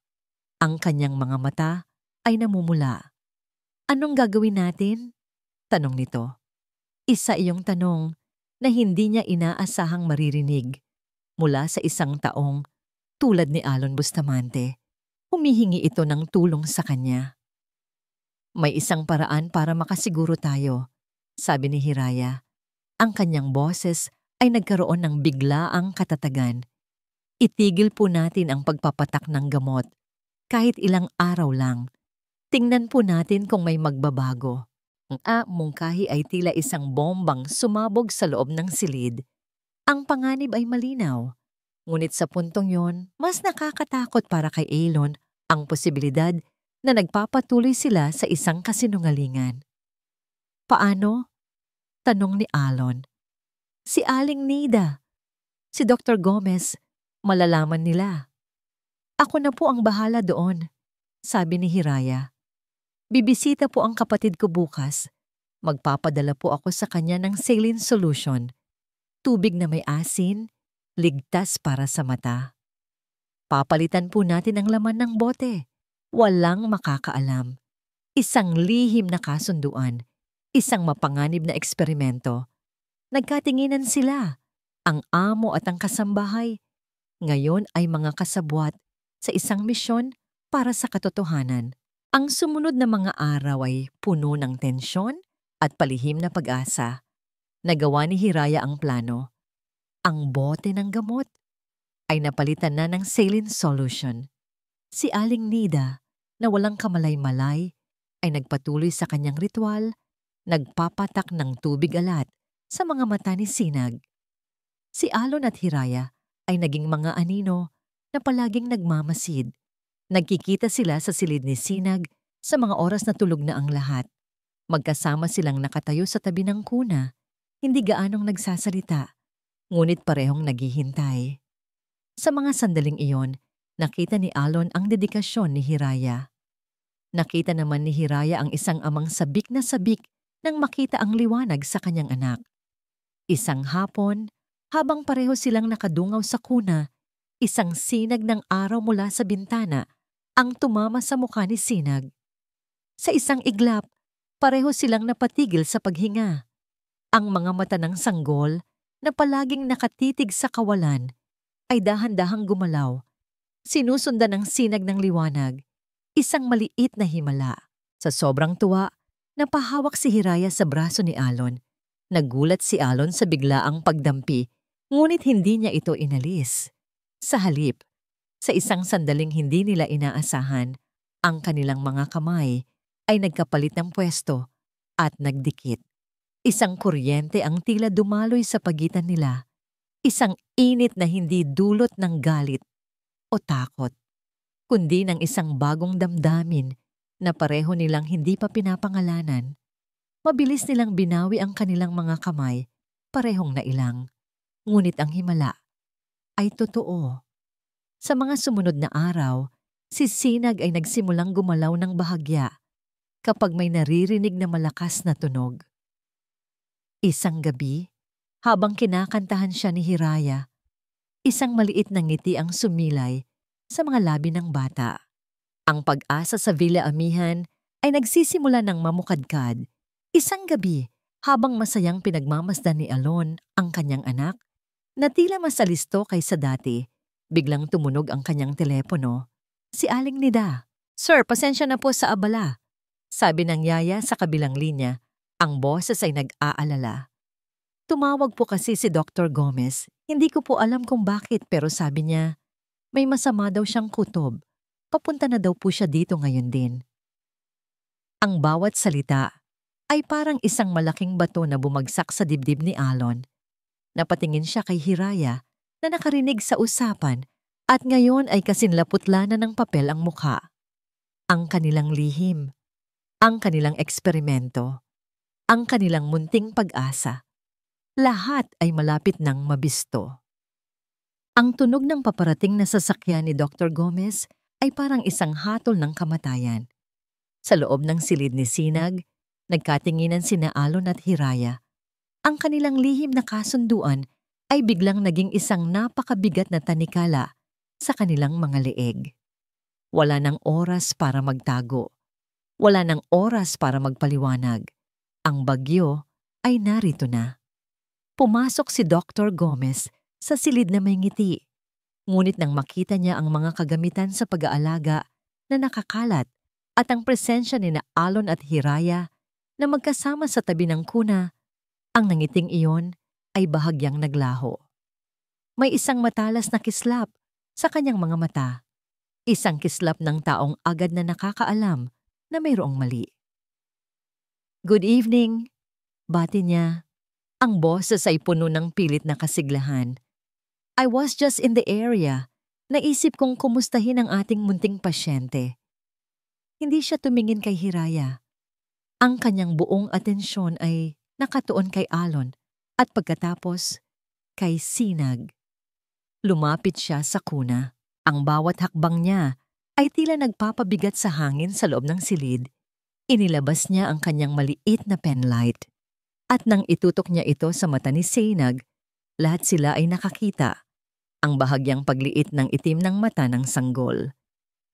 Ang kanyang mga mata ay namumula. Anong gagawin natin? Tanong nito. Isa iyong tanong na hindi niya inaasahang maririnig mula sa isang taong tulad ni Alon Bustamante. Humihingi ito ng tulong sa kanya. May isang paraan para makasiguro tayo, sabi ni Hiraya. Ang kanyang boses ay nagkaroon ng biglaang katatagan. Itigil po natin ang pagpapatak ng gamot. Kahit ilang araw lang. Tingnan po natin kung may magbabago. Ang mungkahi ay tila isang bombang sumabog sa loob ng silid. Ang panganib ay malinaw. Ngunit sa puntong yon, mas nakakatakot para kay Elon ang posibilidad na nagpapatuloy sila sa isang kasinungalingan. Paano? Tanong ni Alon. Si Aling Nida. Si Dr. Gomez. Malalaman nila. Ako na po ang bahala doon, sabi ni Hiraya. Bibisita po ang kapatid ko bukas. Magpapadala po ako sa kanya ng saline solution. Tubig na may asin, ligtas para sa mata. Papalitan po natin ang laman ng bote. Walang makakaalam. Isang lihim na kasunduan. Isang mapanganib na eksperimento. Nagkatinginan sila. Ang amo at ang kasambahay. Ngayon ay mga kasabwat sa isang misyon para sa katotohanan. Ang sumunod na mga araw ay puno ng tensyon at palihim na pag-asa. Nagawa ni Hiraya ang plano. Ang bote ng gamot ay napalitan na ng saline solution. Si Aling Nida, na walang kamalay-malay, ay nagpatuloy sa kanyang ritual, nagpapatak ng tubig alat sa mga mata ni Sinag. Si Alon at Hiraya ay naging mga anino na palaging nagmamasid. Nagkikita sila sa silid ni Sinag sa mga oras na tulog na ang lahat. Magkasama silang nakatayo sa tabi ng kuna, hindi gaanong nagsasalita, ngunit parehong naghihintay. Sa mga sandaling iyon, nakita ni Alon ang dedikasyon ni Hiraya. Nakita naman ni Hiraya ang isang amang sabik na sabik nang makita ang liwanag sa kanyang anak. Isang hapon, habang pareho silang nakadungaw sa kuna, isang sinag ng araw mula sa bintana ang tumama sa mukha ni Sinag. Sa isang iglap, pareho silang napatigil sa paghinga. Ang mga mata ng sanggol na palaging nakatitig sa kawalan ay dahan-dahang gumalaw. Sinusundan ng sinag ng liwanag, isang maliit na himala. Sa sobrang tuwa, napahawak si Hiraya sa braso ni Alon. Nagulat si Alon sa biglaang pagdampi, ngunit hindi niya ito inalis. Sa halip, sa isang sandaling hindi nila inaasahan, ang kanilang mga kamay ay nagkapalit ng pwesto at nagdikit. Isang kuryente ang tila dumaloy sa pagitan nila. Isang init na hindi dulot ng galit o takot, kundi ng isang bagong damdamin na pareho nilang hindi pa pinapangalanan. Mabilis nilang binawi ang kanilang mga kamay, parehong nailang. Ngunit ang himala ay totoo. Sa mga sumunod na araw, si Sinag ay nagsimulang gumalaw ng bahagya kapag may naririnig na malakas na tunog. Isang gabi, habang kinakantahan siya ni Hiraya, isang maliit na ngiti ang sumilay sa mga labi ng bata. Ang pag-asa sa Villa Amihan ay nagsisimula ng mamukadkad. Isang gabi, habang masayang pinagmamasdan ni Alon ang kanyang anak, na tila mas alisto kaysa dati, biglang tumunog ang kanyang telepono. Si Aling Nida. Sir, pasensya na po sa abala. Sabi ng yaya sa kabilang linya, ang boses ay nag-aalala. Tumawag po kasi si Dr. Gomez. Hindi ko po alam kung bakit pero sabi niya, may masama daw siyang kutob. Papunta na daw po siya dito ngayon din. Ang bawat salita ay parang isang malaking bato na bumagsak sa dibdib ni Alon. Napatingin siya kay Hiraya na nakarinig sa usapan at ngayon ay kasinlaputla na ng papel ang mukha. ang kanilang lihim, ang kanilang eksperimento, ang kanilang munting pag-asa. Lahat ay malapit ng mabisto. Ang tunog ng paparating na sasakyan ni Dr. Gomez ay parang isang hatol ng kamatayan. Sa loob ng silid ni Sinag, nagkatinginan sina Alon at Hiraya. Ang kanilang lihim na kasunduan ay biglang naging isang napakabigat na tanikala sa kanilang mga leeg. Wala nang oras para magtago. Wala nang oras para magpaliwanag. Ang bagyo ay narito na. Pumasok si Dr. Gomez sa silid na may ngiti. Ngunit nang makita niya ang mga kagamitan sa pag-aalaga na nakakalat at ang presensya ni na Alon at Hiraya na magkasama sa tabi ng kuna, ang nangiting iyon ay bahagyang naglaho. May isang matalas na kislap sa kanyang mga mata. Isang kislap ng taong agad na nakakaalam na mayroong mali. "Good evening," bati niya. Ang boses ay puno ng pilit na kasiglahan. "I was just in the area. Naisip kong kumustahin ang ating munting pasyente." Hindi siya tumingin kay Hiraya. Ang kanyang buong atensyon ay nakatuon kay Alon at pagkatapos kay Sinag. Lumapit siya sa kuna. Ang bawat hakbang niya ay tila nagpapabigat sa hangin sa loob ng silid. Inilabas niya ang kanyang maliit na penlight. At nang itutok niya ito sa mata ni Sinag, lahat sila ay nakakita. Ang bahagyang pagliit ng itim ng mata ng sanggol.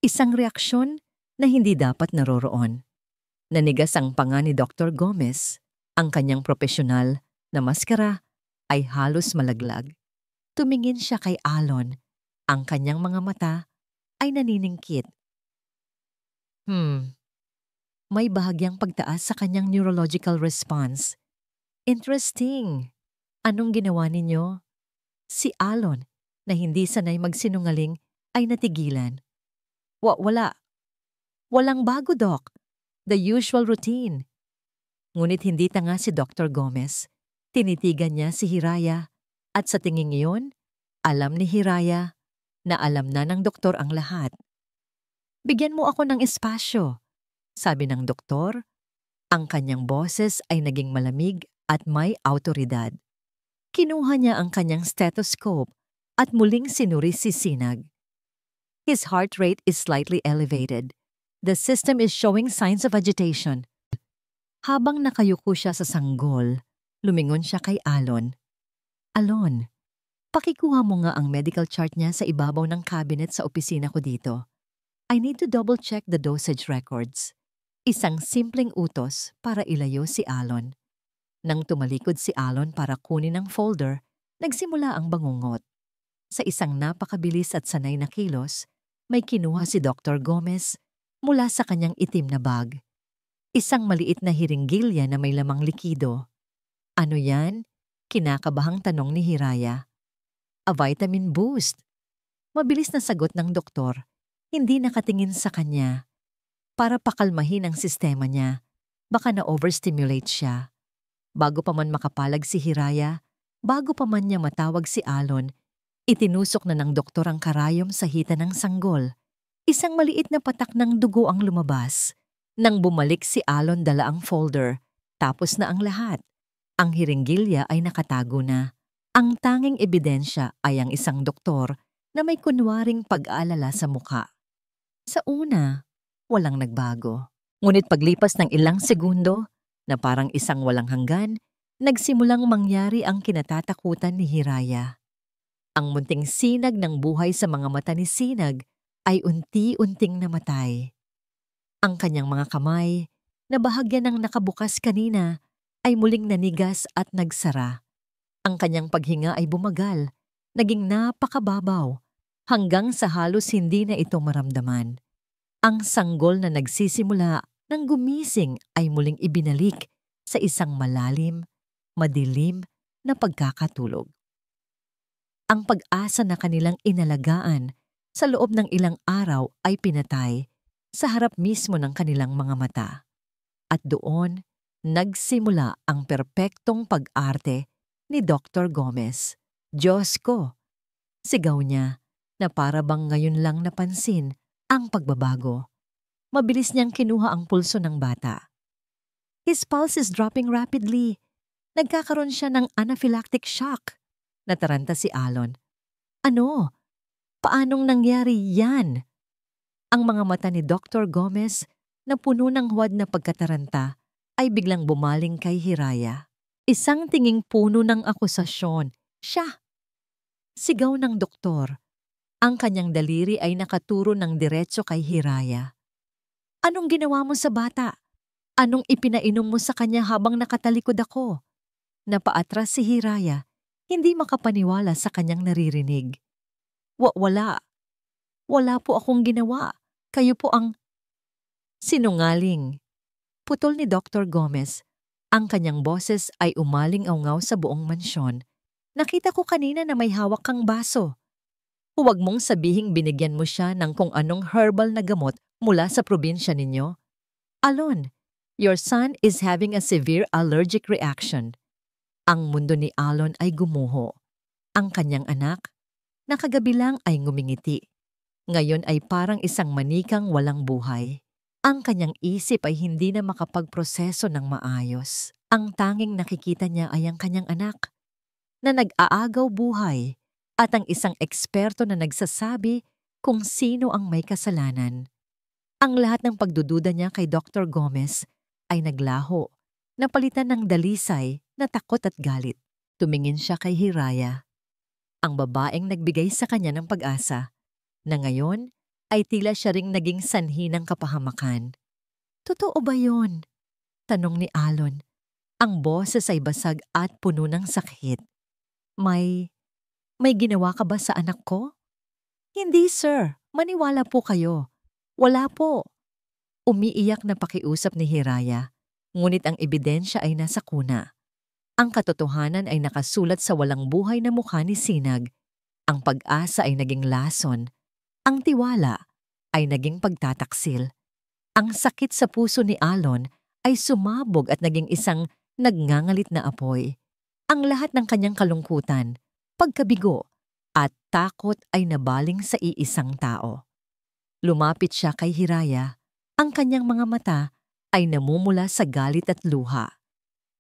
Isang reaksyon na hindi dapat naroroon. Nanigas ang panga ni Dr. Gomez. Ang kanyang propesyonal na maskara ay halos malaglag. Tumingin siya kay Alon. Ang kanyang mga mata ay naniningkit. May bahagyang pagtaas sa kanyang neurological response. "Interesting. Anong ginawa ninyo?" Si Alon, na hindi sanay magsinungaling, ay natigilan. Wala. Walang bago, Doc. The usual routine." Ngunit hindi tanga si Dr. Gomez. Tinitigan niya si Hiraya at sa tinging iyon, alam ni Hiraya na alam na ng doktor ang lahat. "Bigyan mo ako ng espasyo," sabi ng doktor. Ang kanyang boses ay naging malamig at may awtoridad. Kinuha niya ang kanyang stethoscope at muling sinuri si Sinag. "His heart rate is slightly elevated. The system is showing signs of agitation." Habang nakayuko siya sa sanggol, lumingon siya kay Alon. "Alon, pakikuha mo nga ang medical chart niya sa ibabaw ng cabinet sa opisina ko dito. I need to double-check the dosage records." Isang simpleng utos para ilayo si Alon. Nang tumalikod si Alon para kunin ang folder, nagsimula ang bangungot. Sa isang napakabilis at sanay na kilos, may kinuha si Dr. Gomez mula sa kanyang itim na bag. Isang maliit na hiringgilya na may lamang likido. "Ano yan?" Kinakabahang tanong ni Hiraya. "A vitamin boost." Mabilis na sagot ng doktor, hindi nakatingin sa kanya. Para pakalmahin ang sistema niya, baka na-overstimulate siya. Bago pa man makapalag si Hiraya, bago pa man niya matawag si Alon, itinusok na ng doktor ang karayom sa hita ng sanggol. Isang maliit na patak ng dugo ang lumabas. Nang bumalik si Alon, dala ang folder. Tapos na ang lahat. Ang hiringgilya ay nakatago na. Ang tanging ebidensya ay ang isang doktor na may kunwaring pag-aalala sa mukha. Sa una, walang nagbago. Ngunit paglipas ng ilang segundo, na parang isang walang hanggan, nagsimulang mangyari ang kinatatakutan ni Hiraya. Ang munting sinag ng buhay sa mga mata ni Sinag ay unti-unting namatay. Ang kanyang mga kamay, na bahagya ng nakabukas kanina, ay muling nanigas at nagsara. Ang kanyang paghinga ay bumagal, naging napakababaw, hanggang sa halos hindi na ito maramdaman. Ang sanggol na nagsisimula nang gumising ay muling ibinalik sa isang malalim, madilim na pagkakatulog. Ang pag-asa na kanilang inalagaan sa loob ng ilang araw ay pinatay sa harap mismo ng kanilang mga mata. At doon, nagsimula ang perpektong pag-arte ni Dr. Gomez. "Diyos ko!" Sigaw niya na para bang ngayon lang napansin ang pagbabago. mabilis niyang kinuha ang pulso ng bata. His pulse is dropping rapidly. Nagkakaroon siya ng anaphylactic shock. Nataranta si Alon. Ano? Paanong nangyari yan? Ang mga mata ni Dr. Gomez na puno ng huwad na pagkataranta ay biglang bumaling kay Hiraya. Isang tinging puno ng akusasyon. Siya! Sigaw ng doktor. Ang kanyang daliri ay nakaturo ng diretso kay Hiraya. Anong ginawa mo sa bata? Anong ipinainom mo sa kanya habang nakatalikod ako? Napaatras si Hiraya, hindi makapaniwala sa kanyang naririnig. Wala. Wala po akong ginawa. Kayo po ang... Sinungaling. Putol ni Dr. Gomez. Ang kanyang boses ay umaling-awngaw sa buong mansyon. Nakita ko kanina na may hawak kang baso. Huwag mong sabihing binigyan mo siya ng kung anong herbal na gamot mula sa probinsya ninyo. Alon, your son is having a severe allergic reaction. Ang mundo ni Alon ay gumuho. Ang kanyang anak, nakagabi lang ay ngumingiti. Ngayon ay parang isang manikang walang buhay. Ang kanyang isip ay hindi na makapagproseso ng maayos. Ang tanging nakikita niya ay ang kanyang anak, na nag-aagaw buhay, at ang isang eksperto na nagsasabi kung sino ang may kasalanan. Ang lahat ng pagdududa niya kay Dr. Gomez ay naglaho, napalitan ng dalisay na takot at galit. Tumingin siya kay Hiraya, ang babaeng nagbigay sa kanya ng pag-asa, na ngayon ay tila siya ring naging sanhi ng kapahamakan. Totoo ba yun? Tanong ni Alon. Ang boses ay basag at puno ng sakit. May ginawa ka ba sa anak ko? Hindi, sir. Maniwala po kayo. Wala po. Umiiyak na pakiusap ni Hiraya, ngunit ang ebidensya ay nasa kuna. Ang katotohanan ay nakasulat sa walang buhay na mukha ni Sinag. Ang pag-asa ay naging lason. Ang tiwala ay naging pagtataksil. Ang sakit sa puso ni Alon ay sumabog at naging isang nagngangalit na apoy. Ang lahat ng kanyang kalungkutan, pagkabigo, at takot ay nabaling sa iisang tao. Lumapit siya kay Hiraya. Ang kanyang mga mata ay namumula sa galit at luha.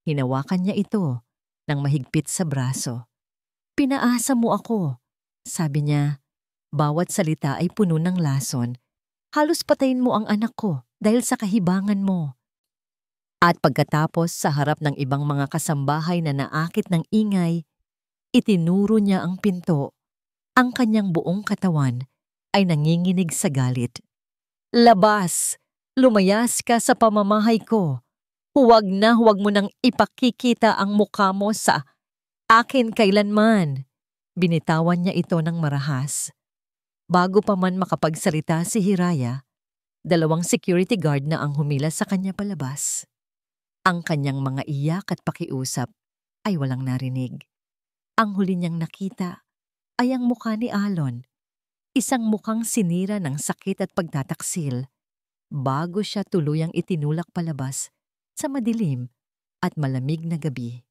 Hinawakan niya ito ng mahigpit sa braso. Pinaasa mo ako, sabi niya. Bawat salita ay puno ng lason. Halos patayin mo ang anak ko dahil sa kahibangan mo. At pagkatapos sa harap ng ibang mga kasambahay na naakit ng ingay, itinuro niya ang pinto. Ang kanyang buong katawan ay nanginginig sa galit. Labas! Lumayas ka sa pamamahay ko. Huwag mo nang ipakikita ang mukha mo sa akin kailanman. Binitawan niya ito ng marahas. Bago pa man makapagsalita si Hiraya, 2 security guard na ang humila sa kanya palabas. Ang kanyang mga iyak at pakiusap ay walang narinig. Ang huli niyang nakita ay ang mukha ni Alon, isang mukhang sinira ng sakit at pagtataksil, bago siya tuluyang itinulak palabas sa madilim at malamig na gabi.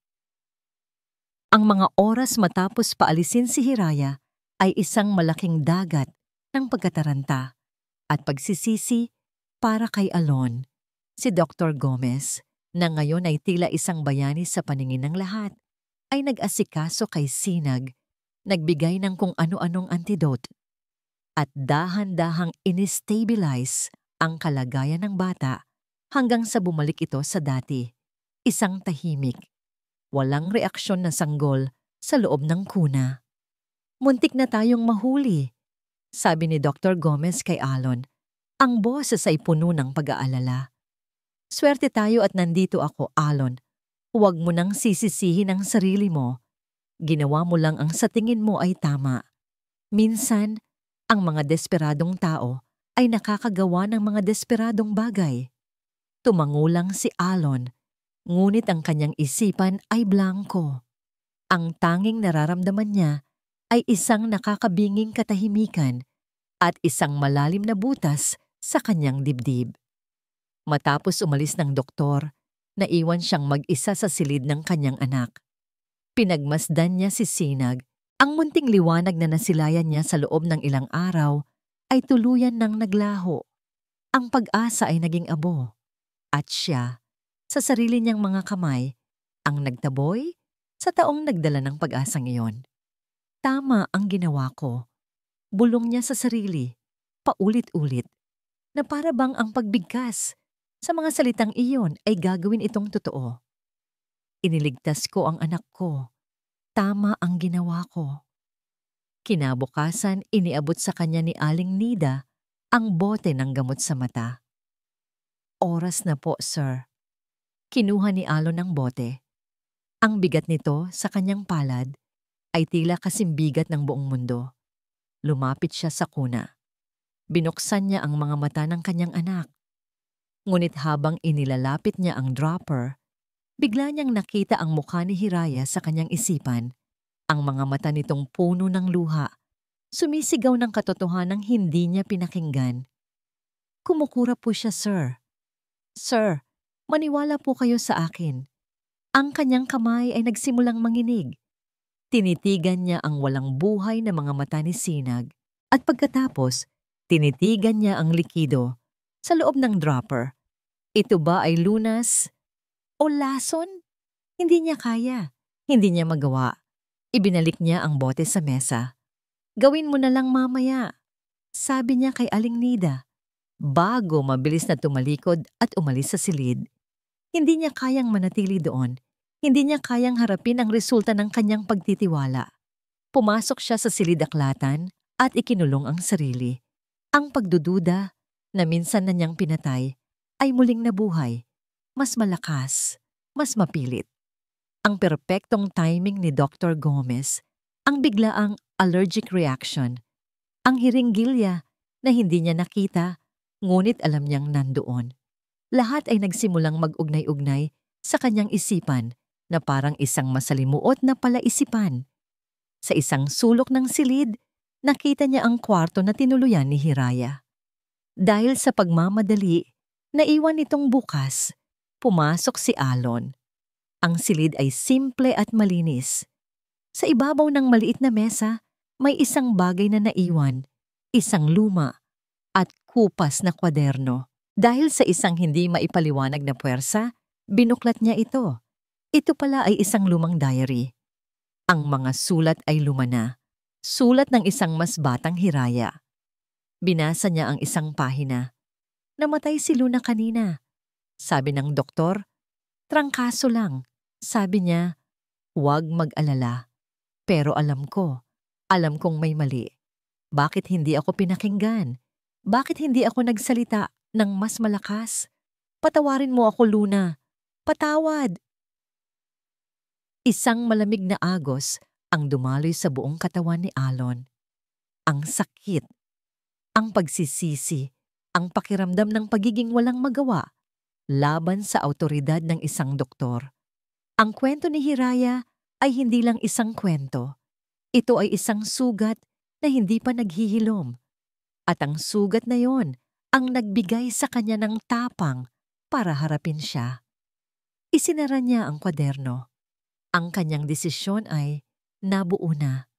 Ang mga oras matapos paalisin si Hiraya ay isang malaking dagat ng pagkataranta at pagsisisi para kay Alon, si Dr. Gomez, na ngayon ay tila isang bayani sa paningin ng lahat, ay nag-asikaso kay Sinag, nagbigay ng kung ano-anong antidote, at dahan-dahang inestabilize ang kalagayan ng bata hanggang sa bumalik ito sa dati, isang tahimik, walang reaksyon na sanggol sa loob ng kuna. Muntik na tayong mahuli, sabi ni Dr. Gomez kay Alon. Ang boses ay puno ng pag-aalala. Swerte tayo at nandito ako, Alon. Huwag mo nang sisisihin ang sarili mo. Ginawa mo lang ang sa tingin mo ay tama. Minsan, ang mga desperadong tao ay nakakagawa ng mga desperadong bagay. Tumangulang si Alon, ngunit ang kanyang isipan ay blanko. Ang tanging nararamdaman niya ay isang nakakabinging katahimikan at isang malalim na butas sa kanyang dibdib. Matapos umalis ng doktor, naiwan siyang mag-isa sa silid ng kanyang anak. Pinagmasdan niya si Sinag. Ang munting liwanag na nasilayan niya sa loob ng ilang araw ay tuluyan ng naglaho. Ang pag-asa ay naging abo. At siya, sa sarili niyang mga kamay, ang nagtaboy sa taong nagdala ng pag-asang iyon. Tama ang ginawa ko. Bulong niya sa sarili, paulit-ulit, na para bang ang pagbigkas sa mga salitang iyon ay gagawin itong totoo. Iniligtas ko ang anak ko. Tama ang ginawa ko. Kinabukasan, iniabot sa kanya ni Aling Nida ang bote ng gamot sa mata. Oras na po, sir. Kinuha ni Alon ang bote. Ang bigat nito sa kanyang palad ay tila kasing bigat ng buong mundo. Lumapit siya sa kuna. Binuksan niya ang mga mata ng kanyang anak. Ngunit habang inilalapit niya ang dropper, bigla niyang nakita ang mukha ni Hiraya sa kanyang isipan. Ang mga mata nitong puno ng luha, sumisigaw ng katotohanang hindi niya pinakinggan. Kumukura po siya, sir. Sir, maniwala po kayo sa akin. Ang kanyang kamay ay nagsimulang manginig. Tinitigan niya ang walang buhay na mga mata ni Sinag at pagkatapos, tinitigan niya ang likido sa loob ng dropper. Ito ba ay lunas o lason? Hindi niya kaya. Hindi niya magawa. Ibinalik niya ang bote sa mesa. Gawin mo na lang mamaya, sabi niya kay Aling Nida. Bago mabilis na tumalikod at umalis sa silid. Hindi niya kayang manatili doon. Hindi niya kayang harapin ang resulta ng kanyang pagtitiwala. Pumasok siya sa silid-aklatan at ikinulong ang sarili. Ang pagdududa na minsan na niyang pinatay ay muling nabuhay. Mas malakas, mas mapilit. Ang perpektong timing ni Dr. Gomez, ang biglaang allergic reaction, ang hiringgilya na hindi niya nakita, ngunit alam niyang nandoon. Lahat ay nagsimulang mag-ugnay-ugnay sa kanyang isipan na parang isang masalimuot na palaisipan. Sa isang sulok ng silid, nakita niya ang kwarto na tinuluyan ni Hiraya. Dahil sa pagmamadali, naiwan itong bukas, pumasok si Alon. Ang silid ay simple at malinis. Sa ibabaw ng maliit na mesa, may isang bagay na naiwan, isang luma at kupas na kwaderno. Dahil sa isang hindi maipaliwanag na puwersa, binuklat niya ito. Ito pala ay isang lumang diary. Ang mga sulat ay luma na. Sulat ng isang mas batang Hiraya. Binasa niya ang isang pahina. Namatay si Luna kanina. Sabi ng doktor, trangkaso lang. Sabi niya, huwag mag-alala. Pero alam kong may mali. Bakit hindi ako pinakinggan? Bakit hindi ako nagsalita ng mas malakas? Patawarin mo ako, Luna. Patawad! Isang malamig na agos ang dumaloy sa buong katawan ni Alon. Ang sakit, ang pagsisisi, ang pakiramdam ng pagiging walang magawa laban sa awtoridad ng isang doktor. Ang kwento ni Hiraya ay hindi lang isang kwento. Ito ay isang sugat na hindi pa naghihilom. At ang sugat na yon ang nagbigay sa kanya ng tapang para harapin siya. Isinara niya ang kwaderno. Ang kanyang desisyon ay nabuo na.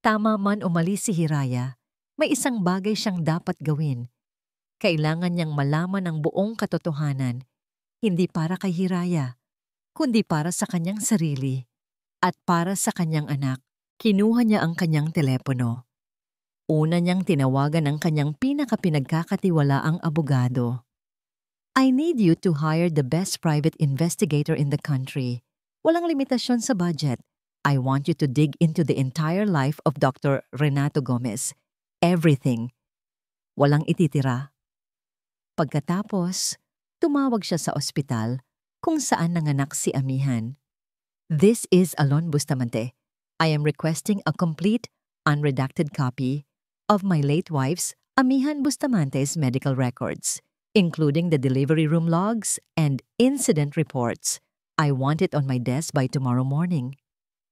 Tama man umalis si Hiraya, may isang bagay siyang dapat gawin. Kailangan niyang malaman ang buong katotohanan, hindi para kay Hiraya, kundi para sa kanyang sarili at para sa kanyang anak. Kinuha niya ang kanyang telepono. Una niyang tinawagan ang kanyang pinakapinagkakatiwalaang abogado. I need you to hire the best private investigator in the country. Walang limitasyon sa budget. I want you to dig into the entire life of Dr. Renato Gomez. Everything. Walang ititira. Pagkatapos, tumawag siya sa ospital kung saan nanganak si Amihan. This is Alon Bustamante. I am requesting a complete, unredacted copy of my late wife's, Amihan Bustamante's medical records, including the delivery room logs and incident reports. I want it on my desk by tomorrow morning.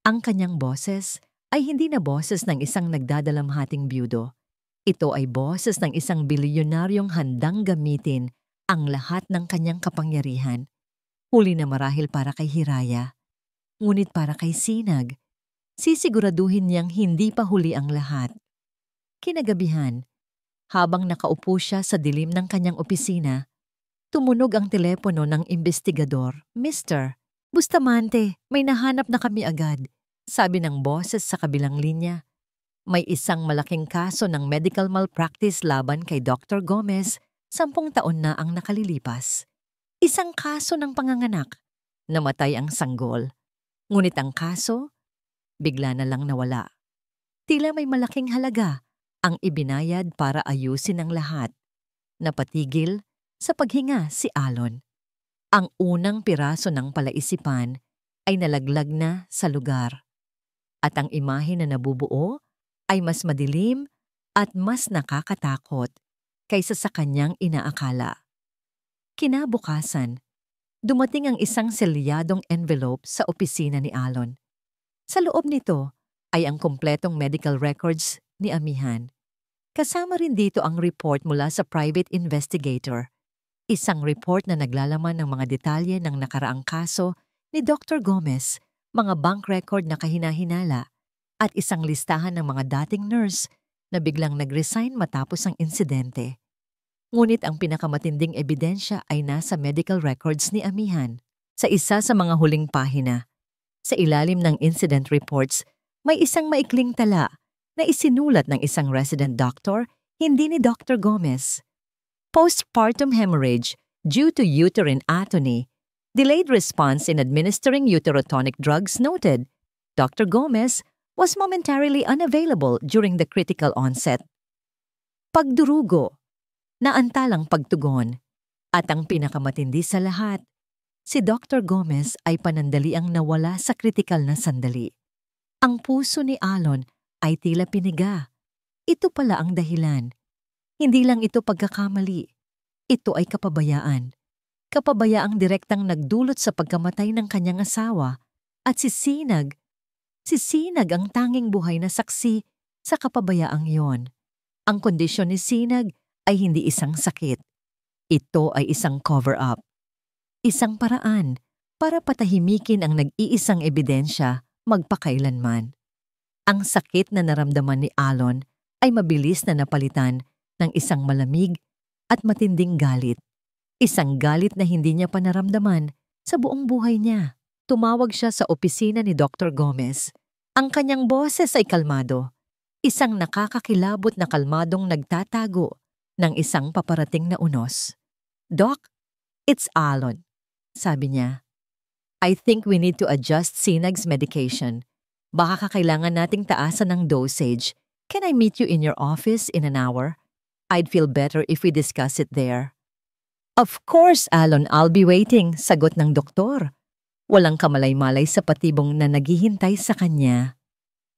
Ang kanyang boses ay hindi na boses ng isang nagdadalamhating byudo. Ito ay boses ng isang bilyonaryong handang gamitin ang lahat ng kanyang kapangyarihan. Huli na marahil para kay Hiraya, ngunit para kay Sinag, sisiguraduhin niyang hindi pa huli ang lahat. Kinagabihan, Habang nakaupo siya sa dilim ng kanyang opisina, tumunog ang telepono ng investigador. Mister, Bustamante, may nahanap na kami agad. Sabi ng boses sa kabilang linya. May isang malaking kaso ng medical malpractice laban kay Dr. Gomez, 10 taon na ang nakalilipas. Isang kaso ng panganganak. Namatay ang sanggol. Ngunit ang kaso, bigla na lang nawala. Tila may malaking halaga ang ibinayad para ayusin ang lahat. Napatigil sa paghinga si Alon. Ang unang piraso ng palaisipan ay nalaglag na sa lugar. At ang imahe na nabubuo ay mas madilim at mas nakakatakot kaysa sa kanyang inaakala. Kinabukasan, dumating ang isang selyadong envelope sa opisina ni Alon. Sa loob nito ay ang kumpletong medical records ni Amihan. Kasama rin dito ang report mula sa private investigator. Isang report na naglalaman ng mga detalye ng nakaraang kaso ni Dr. Gomez, mga bank record na kahinahinala, at isang listahan ng mga dating nurse na biglang nag-resign matapos ang insidente. Ngunit ang pinakamatinding ebidensya ay nasa medical records ni Amihan. Sa isa sa mga huling pahina, sa ilalim ng incident reports, may isang maikling tala na isinulat ng isang resident doctor, hindi ni Dr. Gomez. Postpartum hemorrhage due to uterine atony, delayed response in administering uterotonic drugs noted. Dr. Gomez was momentarily unavailable during the critical onset. Pagdurugo, naantalang pagtugon, at ang pinakamatindi sa lahat, si Dr. Gomez ay panandaliang nawala sa kritikal na sandali. Ang puso ni Alon ay tila piniga. Ito pala ang dahilan. Hindi lang ito pagkakamali. Ito ay kapabayaan. Kapabayaang direktang nagdulot sa pagkamatay ng kanyang asawa at si Sinag ang tanging buhay na saksi sa kapabayaang yon. Ang kondisyon ni Sinag ay hindi isang sakit. Ito ay isang cover-up. Isang paraan para patahimikin ang nag-iisang ebidensya magpakailanman. Ang sakit na naramdaman ni Alon ay mabilis na napalitan ng isang malamig at matinding galit. Isang galit na hindi niya pa naramdaman sa buong buhay niya. Tumawag siya sa opisina ni Dr. Gomez. Ang kanyang boses ay kalmado. Isang nakakakilabot na kalmadong nagtatago ng isang paparating na unos. Doc, it's Alon, sabi niya. I think we need to adjust Sinag's medication. Baka kakailangan nating taasan ng dosage. Can I meet you in your office in an hour? I'd feel better if we discuss it there. Of course, Alon, I'll be waiting, sagot ng doktor. Walang kamalay-malay sa patibong na naghihintay sa kanya.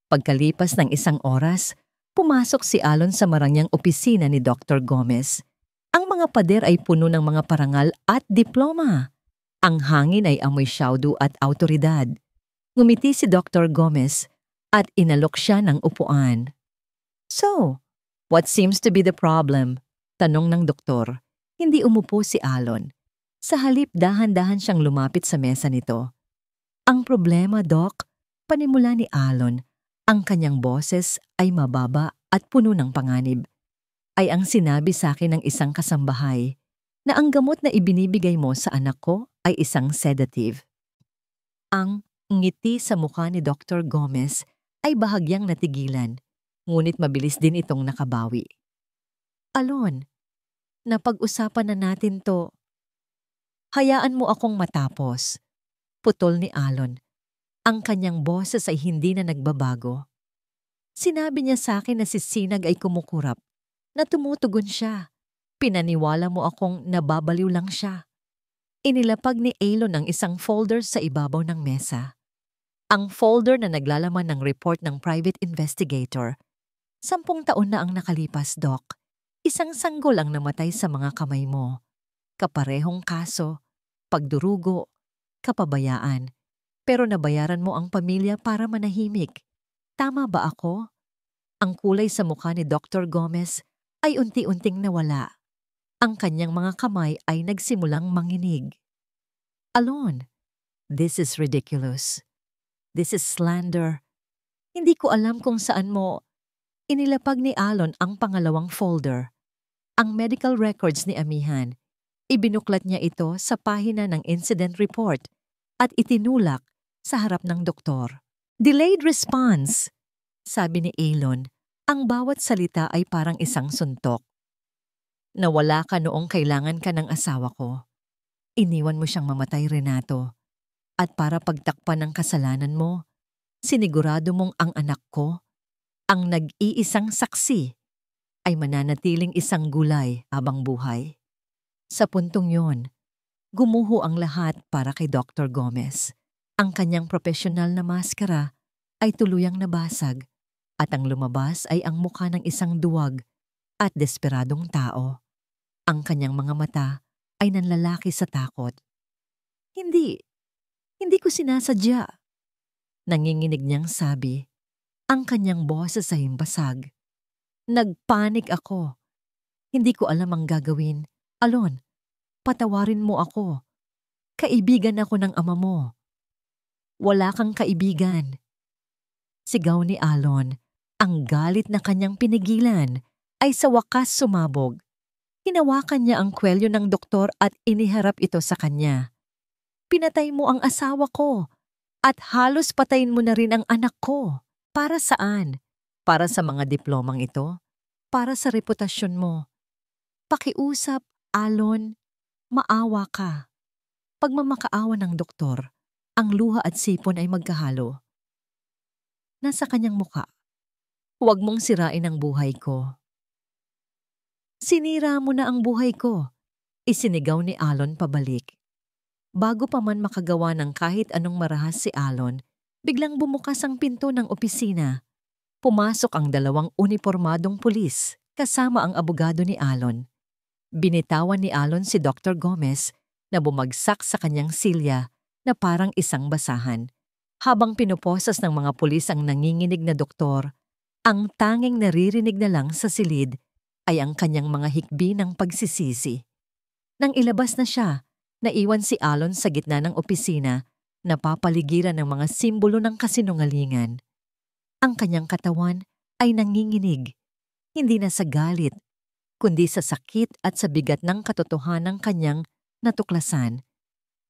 Pagkalipas ng isang oras, pumasok si Alon sa marangyang opisina ni Dr. Gomez. Ang mga pader ay puno ng mga parangal at diploma. Ang hangin ay amoy syaudo at autoridad. Ngumiti si Dr. Gomez at inalok siya ng upuan. So, what seems to be the problem? Tanong ng doktor. Hindi umupo si Alon. Sa halip dahan-dahan siyang lumapit sa mesa nito. Ang problema, Doc, panimula ni Alon, ang kanyang boses ay mababa at puno ng panganib. Ay ang sinabi sa akin ng isang kasambahay na ang gamot na ibinibigay mo sa anak ko ay isang sedative. Ang ngiti sa mukha ni Dr. Gomez ay bahagyang natigilan, ngunit mabilis din itong nakabawi. Alon, napag-usapan na natin to. Hayaan mo akong matapos. Putol ni Alon. Ang kanyang boses ay hindi na nagbabago. Sinabi niya sa akin na si Sinag ay kumukurap, na tumutugon siya. Pinaniwala mo akong nababaliw lang siya. Inilapag ni Alon ang isang folder sa ibabaw ng mesa. Ang folder na naglalaman ng report ng private investigator. 10 taon na ang nakalipas, Doc. Isang sanggol ang namatay sa mga kamay mo. Kaparehong kaso, pagdurugo, kapabayaan. Pero nabayaran mo ang pamilya para manahimik. Tama ba ako? Ang kulay sa mukha ni Dr. Gomez ay unti-unting nawala. Ang kanyang mga kamay ay nagsimulang manginig. Alon, this is ridiculous. This is slander. Hindi ko alam kung saan mo. Inilapag ni Alon ang pangalawang folder. ang medical records ni Amihan. Ibinuklat niya ito sa pahina ng incident report at itinulak sa harap ng doktor. Delayed response, sabi ni Alon. Ang bawat salita ay parang isang suntok. Nawala ka noong kailangan ka ng asawa ko. Iniwan mo siyang mamatay, Renato. At para pagtakpan ng kasalanan mo, sinigurado mong ang anak ko, ang nag-iisang saksi, ay mananatiling isang gulay habang buhay. Sa puntong yon, gumuho ang lahat para kay Dr. Gomez. Ang kanyang profesional na maskara ay tuluyang nabasag at ang lumabas ay ang mukha ng isang duwag at desperadong tao. Ang kanyang mga mata ay nanlalaki sa takot. Hindi ko sinasadya. Nanginginig niyang sabi, ang kanyang boses ay himbasag. Nagpanik ako. Hindi ko alam ang gagawin. Alon, patawarin mo ako. Kaibigan ako ng ama mo. Wala kang kaibigan. Sigaw ni Alon. Ang galit na kanyang pinigilan ay sa wakas sumabog. Hinawakan niya ang kwelyo ng doktor at iniharap ito sa kanya. Pinatay mo ang asawa ko at halos patayin mo na rin ang anak ko. Para saan? Para sa mga diplomang ito? Para sa reputasyon mo? Pakiusap, Alon, maawa ka. Pagmamakaawa ng doktor, ang luha at sipon ay magkahalo. Nasa kanyang muka. Huwag mong sirain ang buhay ko. Sinira mo na ang buhay ko, isinigaw ni Alon pabalik. Bago pa man makagawa ng kahit anong marahas si Alon, biglang bumukas ang pinto ng opisina. Pumasok ang dalawang unipormadong pulis kasama ang abogado ni Alon. Binitawan ni Alon si Dr. Gomez na bumagsak sa kanyang silya na parang isang basahan. Habang pinuposas ng mga pulis ang nanginginig na doktor, ang tanging naririnig na lang sa silid ay ang kanyang mga hikbi ng pagsisisi. Nang ilabas na siya, naiwan si Alon sa gitna ng opisina na papaligiran ng mga simbolo ng kasinungalingan. Ang kanyang katawan ay nanginginig, hindi na sa galit, kundi sa sakit at sa bigat ng katotohanan kanyang natuklasan.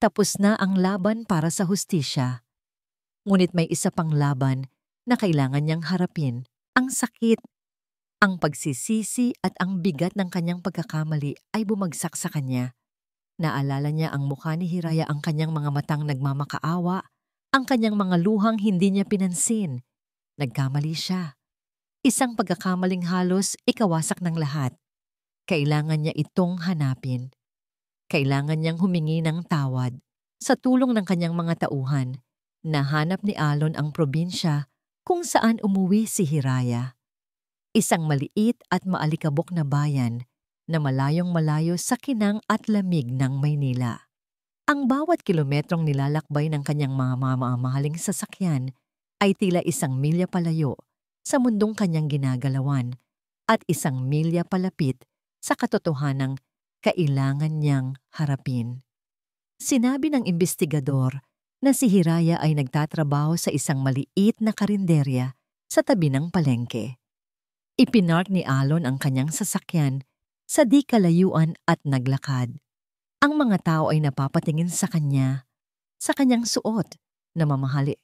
Tapos na ang laban para sa hustisya. Ngunit may isa pang laban na kailangan niyang harapin, ang sakit. Ang pagsisisi at ang bigat ng kanyang pagkakamali ay bumagsak sa kanya. Naalala niya ang mukha ni Hiraya, ang kanyang mga matang nagmamakaawa, ang kanyang mga luhang hindi niya pinansin. Nagkamali siya. Isang pagkakamaling halos ikawasak ng lahat. Kailangan niya itong hanapin. Kailangan niyang humingi ng tawad. Sa tulong ng kanyang mga tauhan, nahanap ni Alon ang probinsya kung saan umuwi si Hiraya. Isang maliit at maalikabok na bayan na malayong-malayo sa kinang at lamig ng Maynila. Ang bawat kilometrong nilalakbay ng kanyang mga mamahaling sasakyan ay tila isang milya palayo sa mundong kanyang ginagalawan at isang milya palapit sa katotohanang kailangan niyang harapin. Sinabi ng imbestigador na si Hiraya ay nagtatrabaho sa isang maliit na karinderya sa tabi ng palengke. Ipinark ni Alon ang kanyang sasakyan sa di kalayuan at naglakad. Ang mga tao ay napapatingin sa kanya, sa kanyang suot na mamahali,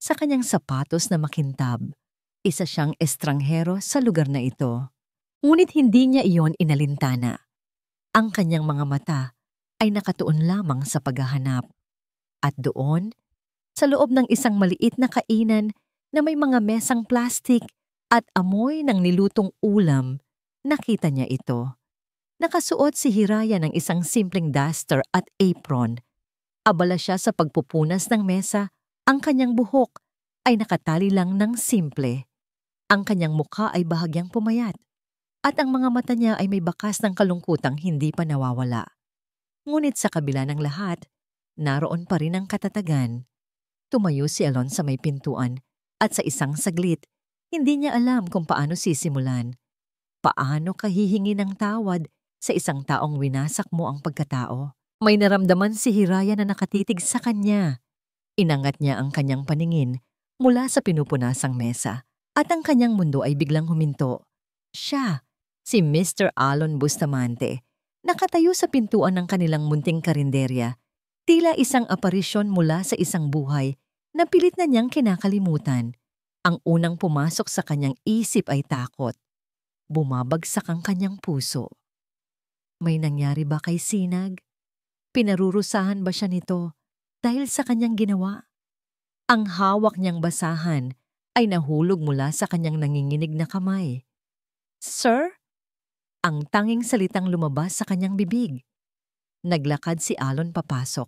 sa kanyang sapatos na makintab. Isa siyang estranghero sa lugar na ito. Ngunit hindi niya iyon inalintana. Ang kanyang mga mata ay nakatuon lamang sa paghahanap. At doon, sa loob ng isang maliit na kainan na may mga mesang plastik at amoy ng nilutong ulam, nakita niya ito. Nakasuot si Hiraya ng isang simpleng duster at apron. Abala siya sa pagpupunas ng mesa, ang kanyang buhok ay nakatali lang ng simple. Ang kanyang mukha ay bahagyang pumayat, at ang mga mata niya ay may bakas ng kalungkutang hindi pa nawawala. Ngunit sa kabila ng lahat, naroon pa rin ang katatagan. Tumayo si Alon sa may pintuan, at sa isang saglit, hindi niya alam kung paano sisimulan. Paano ka hihingi ng tawad sa isang taong winasak mo ang pagkatao? May naramdaman si Hiraya na nakatitig sa kanya. Inangat niya ang kanyang paningin mula sa pinupunasang mesa at ang kanyang mundo ay biglang huminto. Siya, Si Mr. Alon Bustamante, nakatayo sa pintuan ng kanilang munting karinderya, tila isang aparisyon mula sa isang buhay na pilit na niyang kinakalimutan. Ang unang pumasok sa kanyang isip ay takot. Bumabagsak ang kanyang puso. May nangyari ba kay Sinag? Pinarurusahan ba siya nito dahil sa kanyang ginawa? Ang hawak niyang basahan ay nahulog mula sa kanyang nanginginig na kamay. "Sir?" Ang tanging salitang lumabas sa kanyang bibig. Naglakad si Alon papasok.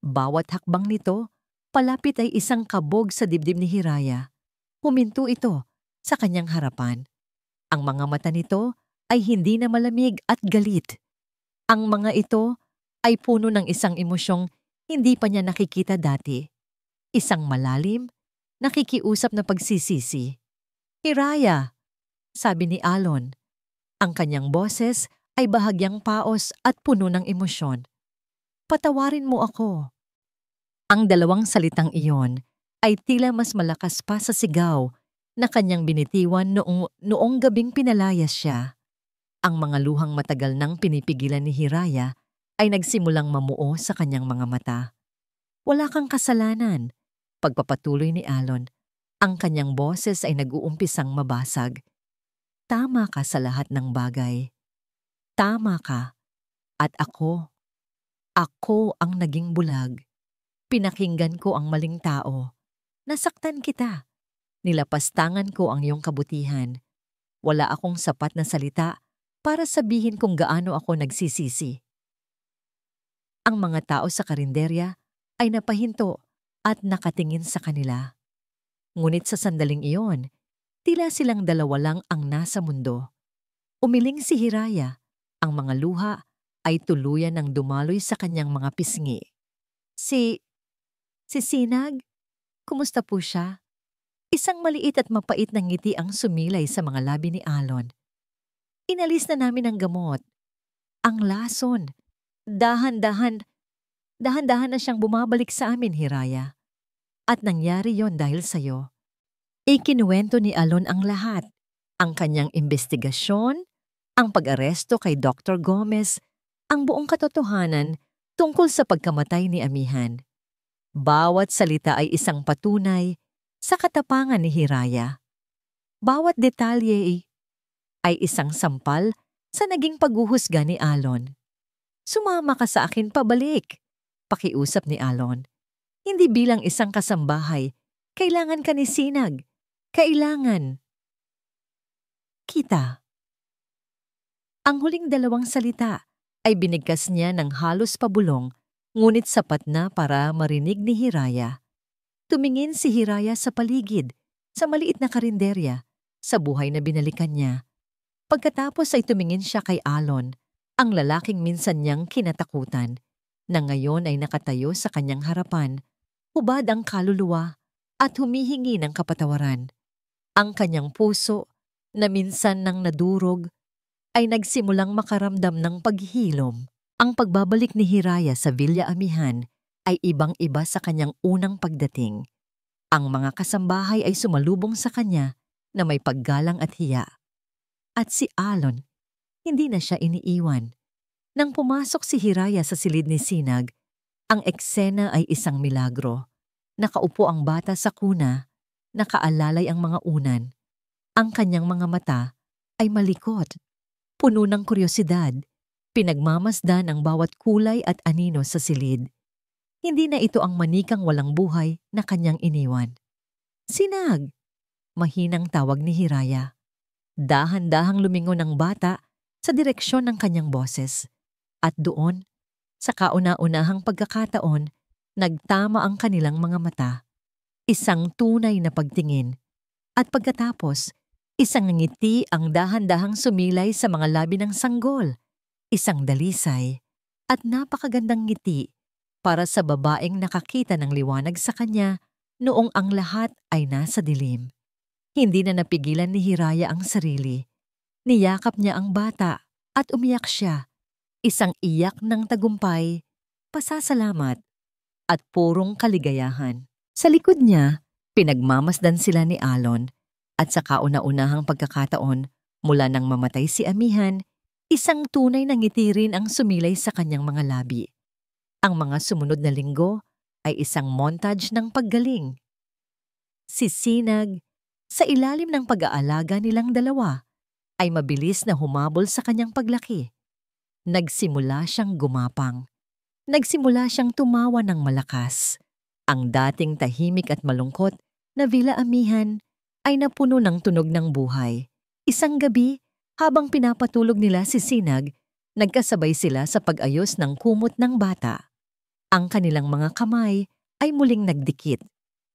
Bawat hakbang nito, palapit ay isang kabog sa dibdib ni Hiraya. Huminto ito sa kanyang harapan. Ang mga mata nito ay hindi na malamig at galit. Ang mga ito ay puno ng isang emosyong hindi pa niya nakikita dati. Isang malalim, nakikiusap na pagsisisi. "Hiraya," sabi ni Alon. Ang kanyang boses ay bahagyang paos at puno ng emosyon. "Patawarin mo ako." Ang dalawang salitang iyon ay tila mas malakas pa sa sigaw na kanyang binitiwan noong gabing pinalayas siya. Ang mga luhang matagal nang pinipigilan ni Hiraya ay nagsimulang mamuo sa kanyang mga mata. "Wala kang kasalanan," pagpapatuloy ni Alon. Ang kanyang boses ay nag-uumpisang mabasag. "Tama ka sa lahat ng bagay. Tama ka. At ako ang naging bulag. Pinakinggan ko ang maling tao. Nasaktan kita. Nilapastangan ko ang iyong kabutihan. Wala akong sapat na salita para sabihin kung gaano ako nagsisisi." Ang mga tao sa karinderya ay napahinto at nakatingin sa kanila. Ngunit sa sandaling iyon, tila silang dalawa lang ang nasa mundo. Umiling si Hiraya. Ang mga luha ay tuluyan ng dumaloy sa kanyang mga pisngi. Si Sinag? Kumusta po siya?" Isang maliit at mapait na ngiti ang sumilay sa mga labi ni Alon. "Inalis na namin ang gamot. Ang lason. Dahan-dahan na siyang bumabalik sa amin, Hiraya. At nangyari yon dahil sa'yo." Ikinuwento ni Alon ang lahat. Ang kanyang investigasyon, ang pag-aresto kay Dr. Gomez, ang buong katotohanan tungkol sa pagkamatay ni Amihan. Bawat salita ay isang patunay sa katapangan ni Hiraya. Bawat detalye ay isang sampal sa naging paghuhusga ni Alon. "Sumama ka sa akin pabalik," pakiusap ni Alon. "Hindi bilang isang kasambahay. Kailangan ka ni Sinag. Kailangan kita." Ang huling dalawang salita ay binigkas niya ng halos pabulong, ngunit sapat na para marinig ni Hiraya. Tumingin si Hiraya sa paligid, sa maliit na karinderya, sa buhay na binalikan niya. Pagkatapos ay tumingin siya kay Alon, ang lalaking minsan niyang kinatakutan, na ngayon ay nakatayo sa kanyang harapan, hubad ang kaluluwa at humihingi ng kapatawaran. Ang kanyang puso, na minsan nang nadurog, ay nagsimulang makaramdam ng paghilom. Ang pagbabalik ni Hiraya sa Villa Amihan ay ibang-iba sa kanyang unang pagdating. Ang mga kasambahay ay sumalubong sa kanya na may paggalang at hiya. At si Alon, hindi na siya iniiwan. Nang pumasok si Hiraya sa silid ni Sinag, ang eksena ay isang milagro. Nakaupo ang bata sa kuna, nakaalalay ang mga unan. Ang kanyang mga mata ay malikot, puno ng kuryosidad, pinagmamasdan ang bawat kulay at anino sa silid. Hindi na ito ang manikang walang buhay na kanyang iniwan. "Sinag!" Mahinang tawag ni Hiraya. Dahan-dahang lumingon ang bata sa direksyon ng kanyang boses. At doon, sa kauna-unahang pagkakataon, nagtama ang kanilang mga mata. Isang tunay na pagtingin. At pagkatapos, isang ngiti ang dahan-dahang sumilay sa mga labi ng sanggol. Isang dalisay at napakagandang ngiti para sa babaeng nakakita ng liwanag sa kanya noong ang lahat ay nasa dilim. Hindi na napigilan ni Hiraya ang sarili. Niyakap niya ang bata at umiyak siya. Isang iyak ng tagumpay, pasasalamat, at purong kaligayahan. Sa likod niya, pinagmamasdan sila ni Alon, at sa kauna-unahang pagkakataon, Mula nang mamatay si Amihan, isang tunay na ngiti rin ang sumilay sa kanyang mga labi. Ang mga sumunod na linggo ay isang montage ng paggaling. Si Sinag, sa ilalim ng pag-aalaga nilang dalawa, ay mabilis na humabol sa kanyang paglaki. Nagsimula siyang gumapang. Nagsimula siyang tumawa ng malakas. Ang dating tahimik at malungkot na Villa Amihan ay napuno ng tunog ng buhay. Isang gabi, habang pinapatulog nila si Sinag, nagkasabay sila sa pag-ayos ng kumot ng bata. Ang kanilang mga kamay ay muling nagdikit.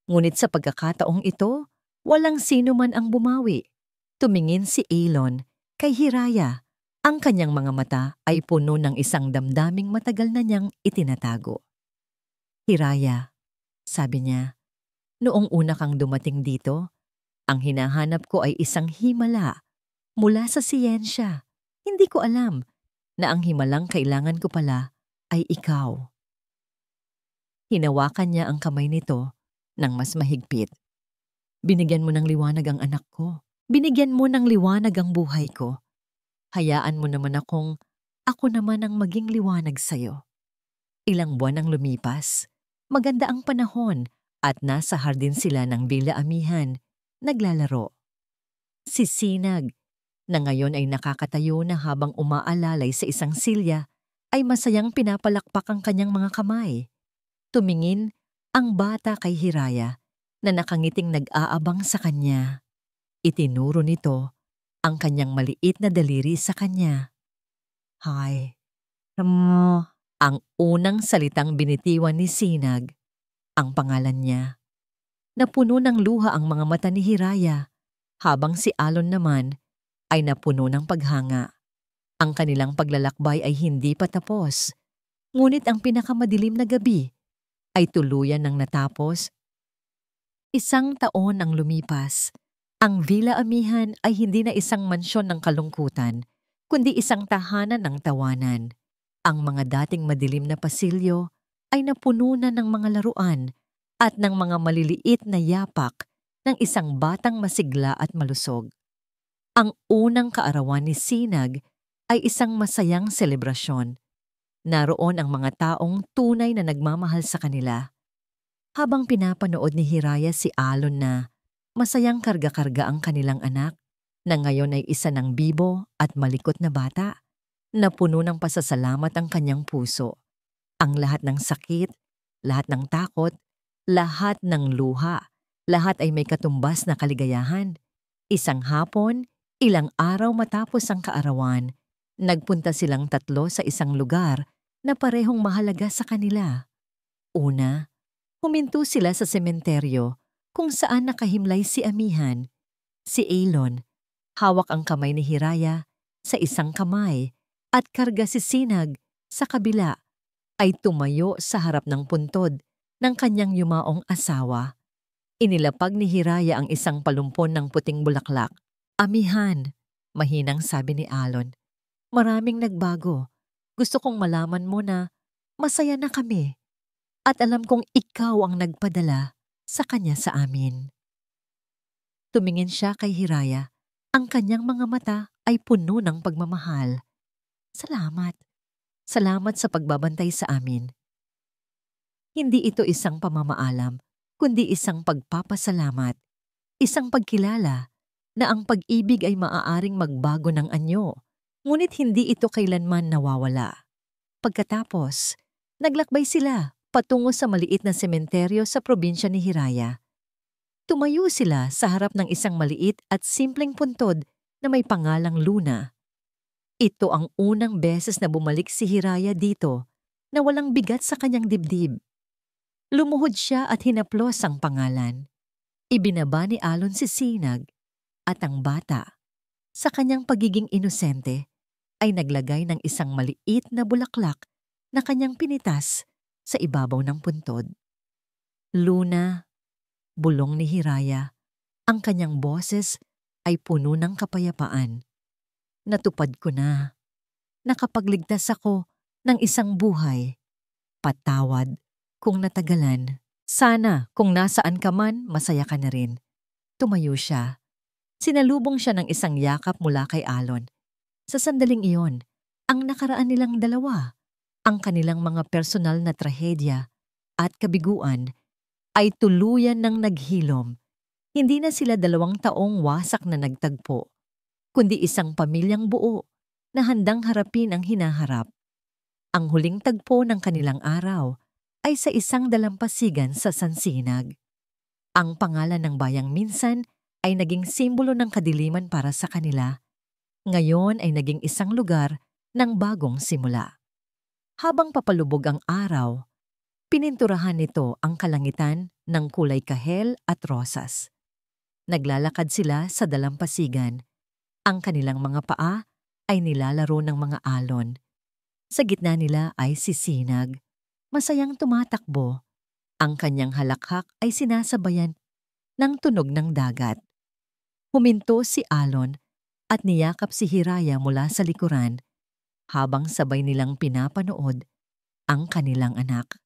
Ngunit sa pagkakataong ito, walang sino man ang bumawi. Tumingin si Elon kay Hiraya. Ang kanyang mga mata ay puno ng isang damdaming matagal na niyang itinatago. Hiraya, sabi niya, noong una kang dumating dito, ang hinahanap ko ay isang himala mula sa siyensya. Hindi ko alam na ang himalang kailangan ko pala ay ikaw. Hinawakan niya ang kamay nito ng mas mahigpit. Binigyan mo ng liwanag ang anak ko. Binigyan mo ng liwanag ang buhay ko. Hayaan mo naman ako naman ang maging liwanag sa'yo. Ilang buwan ang lumipas, maganda ang panahon at nasa hardin sila ng Villa Amihan, naglalaro. Si Sinag, na ngayon ay nakakatayo na habang umaalalay sa isang silya, ay masayang pinapalakpak ang kanyang mga kamay. Tumingin ang bata kay Hiraya na nakangiting nag-aabang sa kanya. Itinuro nito ang kanyang maliit na daliri sa kanya. Hi. Ang unang salitang binitiwan ni Sinag, ang pangalan niya. Napuno ng luha ang mga mata ni Hiraya, habang si Alon naman ay napuno ng paghanga. Ang kanilang paglalakbay ay hindi pa tapos, ngunit ang pinakamadilim na gabi ay tuluyan ng natapos. Isang taon ang lumipas. Ang Villa Amihan ay hindi na isang mansyon ng kalungkutan, kundi isang tahanan ng tawanan. Ang mga dating madilim na pasilyo ay napuno na ng mga laruan at ng mga maliliit na yapak ng isang batang masigla at malusog. Ang unang kaarawan ni Sinag ay isang masayang selebrasyon. Naroon ang mga taong tunay na nagmamahal sa kanila. Habang pinapanood ni Hiraya si Alon na masayang karga-karga ang kanilang anak, na ngayon ay isa ng bibo at malikot na bata, napuno ng pasasalamat ang kanyang puso. Ang lahat ng sakit, lahat ng takot, lahat ng luha, lahat ay may katumbas na kaligayahan. Isang hapon, ilang araw matapos ang kaarawan, nagpunta silang tatlo sa isang lugar na parehong mahalaga sa kanila. Una, huminto sila sa sementeryo kung saan nakahimlay si Amihan. Si Elon, hawak ang kamay ni Hiraya sa isang kamay at karga si Sinag sa kabila, ay tumayo sa harap ng puntod ng kanyang yumaong asawa. Inilapag ni Hiraya ang isang palumpon ng puting bulaklak. Amihan, mahinang sabi ni Alon, maraming nagbago. Gusto kong malaman mo na masaya na kami at alam kong ikaw ang nagpadala sa kanya sa amin. Tumingin siya kay Hiraya. Ang kanyang mga mata ay puno ng pagmamahal. Salamat. Salamat sa pagbabantay sa amin. Hindi ito isang pamamaalam, kundi isang pagpapasalamat. Isang pagkilala na ang pag-ibig ay maaaring magbago ng anyo, ngunit hindi ito kailanman nawawala. Pagkatapos, naglakbay sila patungo sa maliit na sementeryo sa probinsya ni Hiraya. Tumayo sila sa harap ng isang maliit at simpleng puntod na may pangalang Luna. Ito ang unang beses na bumalik si Hiraya dito na walang bigat sa kanyang dibdib. Lumuhod siya at hinaplos ang pangalan. Ibinaba ni Alon si Sinag at ang bata, sa kanyang pagiging inosente, ay naglagay ng isang maliit na bulaklak na kanyang pinitas sa ibabaw ng puntod. Luna, bulong ni Hiraya, ang kanyang boses ay puno ng kapayapaan. Natupad ko na. Nakapagligtas ako ng isang buhay. Patawad kung natagalan. Sana kung nasaan ka man, masaya ka na rin. Tumayo siya. Sinalubong siya ng isang yakap mula kay Alon. Sa sandaling iyon, ang nakaraan nilang dalawa, ang kanilang mga personal na trahedya at kabiguan, ay tuluyan ng naghilom. Hindi na sila 2 taong wasak na nagtagpo, kundi isang pamilyang buo na handang harapin ang hinaharap. Ang huling tagpo ng kanilang araw ay sa isang dalampasigan sa Sansinag. Ang pangalan ng bayang minsan ay naging simbolo ng kadiliman para sa kanila. Ngayon ay naging isang lugar ng bagong simula. Habang papalubog ang araw, pininturahan nito ang kalangitan ng kulay kahel at rosas. Naglalakad sila sa dalampasigan. Ang kanilang mga paa ay nilalaro ng mga alon. Sa gitna nila ay si Sinag, masayang tumatakbo. Ang kanyang halakhak ay sinasabayan ng tunog ng dagat. Huminto si Alon at niyakap si Hiraya mula sa likuran habang sabay nilang pinapanood ang kanilang anak.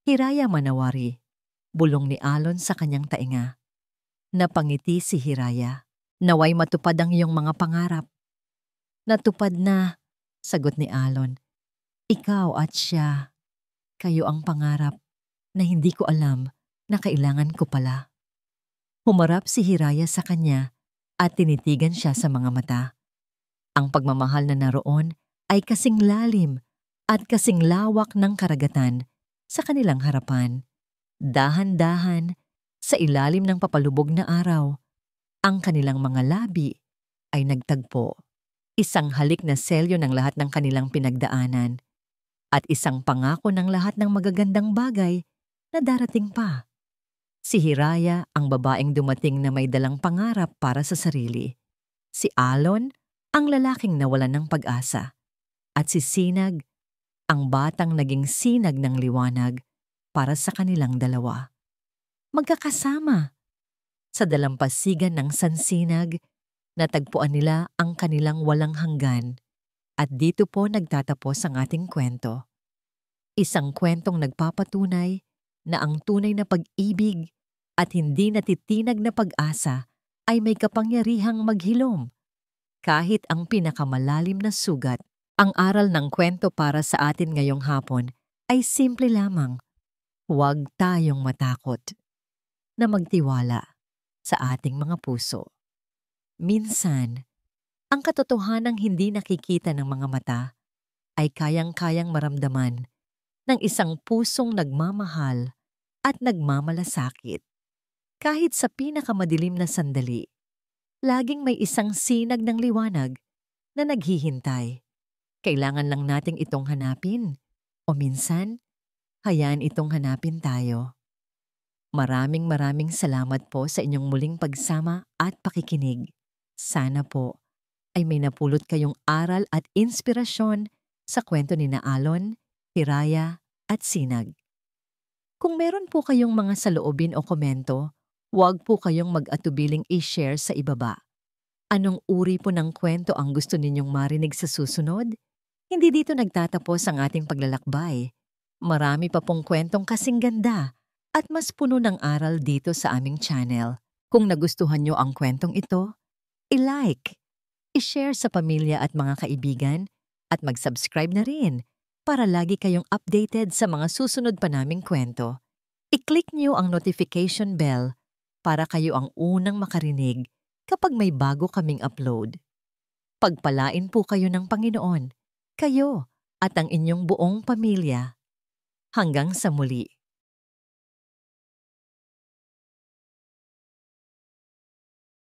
Hiraya manawari, bulong ni Alon sa kanyang tainga. Napangiti si Hiraya. Naway matupad ang iyong mga pangarap. Natupad na, sagot ni Alon. Ikaw at siya, kayo ang pangarap na hindi ko alam na kailangan ko pala. Humarap si Hiraya sa kanya at tinitigan siya sa mga mata. Ang pagmamahal na naroon ay kasing lalim at kasing lawak ng karagatan sa kanilang harapan. Dahan-dahan, sa ilalim ng papalubog na araw, ang kanilang mga labi ay nagtagpo. Isang halik na selyo ng lahat ng kanilang pinagdaanan at isang pangako ng lahat ng magagandang bagay na darating pa. Si Hiraya ang babaeng dumating na may dalang pangarap para sa sarili. Si Alon ang lalaking nawalan ng pag-asa. At si Sinag ang batang naging sinag ng liwanag para sa kanilang dalawa. Magkakasama sa dalampasigan ng Sansinag, natagpuan nila ang kanilang walang hanggan. At dito po nagtatapos ang ating kwento. Isang kwentong nagpapatunay na ang tunay na pag-ibig at hindi natitinag na pag-asa ay may kapangyarihang maghilom. Kahit ang pinakamalalim na sugat, ang aral ng kwento para sa atin ngayong hapon ay simple lamang. Huwag tayong matakot na magtiwala sa ating mga puso. Minsan, ang katotohanang hindi nakikita ng mga mata ay kayang-kayang maramdaman ng isang pusong nagmamahal at nagmamalasakit. Kahit sa pinakamadilim na sandali, laging may isang sinag ng liwanag na naghihintay. Kailangan lang nating itong hanapin o minsan, hayaan itong hanapin tayo. Maraming salamat po sa inyong muling pagsama at pakikinig. Sana po ay may napulot kayong aral at inspirasyon sa kwento ni Alon, Hiraya at Sinag. Kung meron po kayong mga saloobin o komento, huwag po kayong mag-atubiling i-share sa ibaba. Anong uri po ng kwento ang gusto ninyong marinig sa susunod? Hindi dito nagtatapos ang ating paglalakbay. Marami pa pong kwentong kasing ganda at mas puno ng aral dito sa aming channel. Kung nagustuhan nyo ang kwentong ito, i-like, i-share sa pamilya at mga kaibigan, at mag-subscribe na rin para lagi kayong updated sa mga susunod pa naming kwento. I-click nyo ang notification bell para kayo ang unang makarinig kapag may bago kaming upload. Pagpalain po kayo ng Panginoon, kayo at ang inyong buong pamilya. Hanggang sa muli.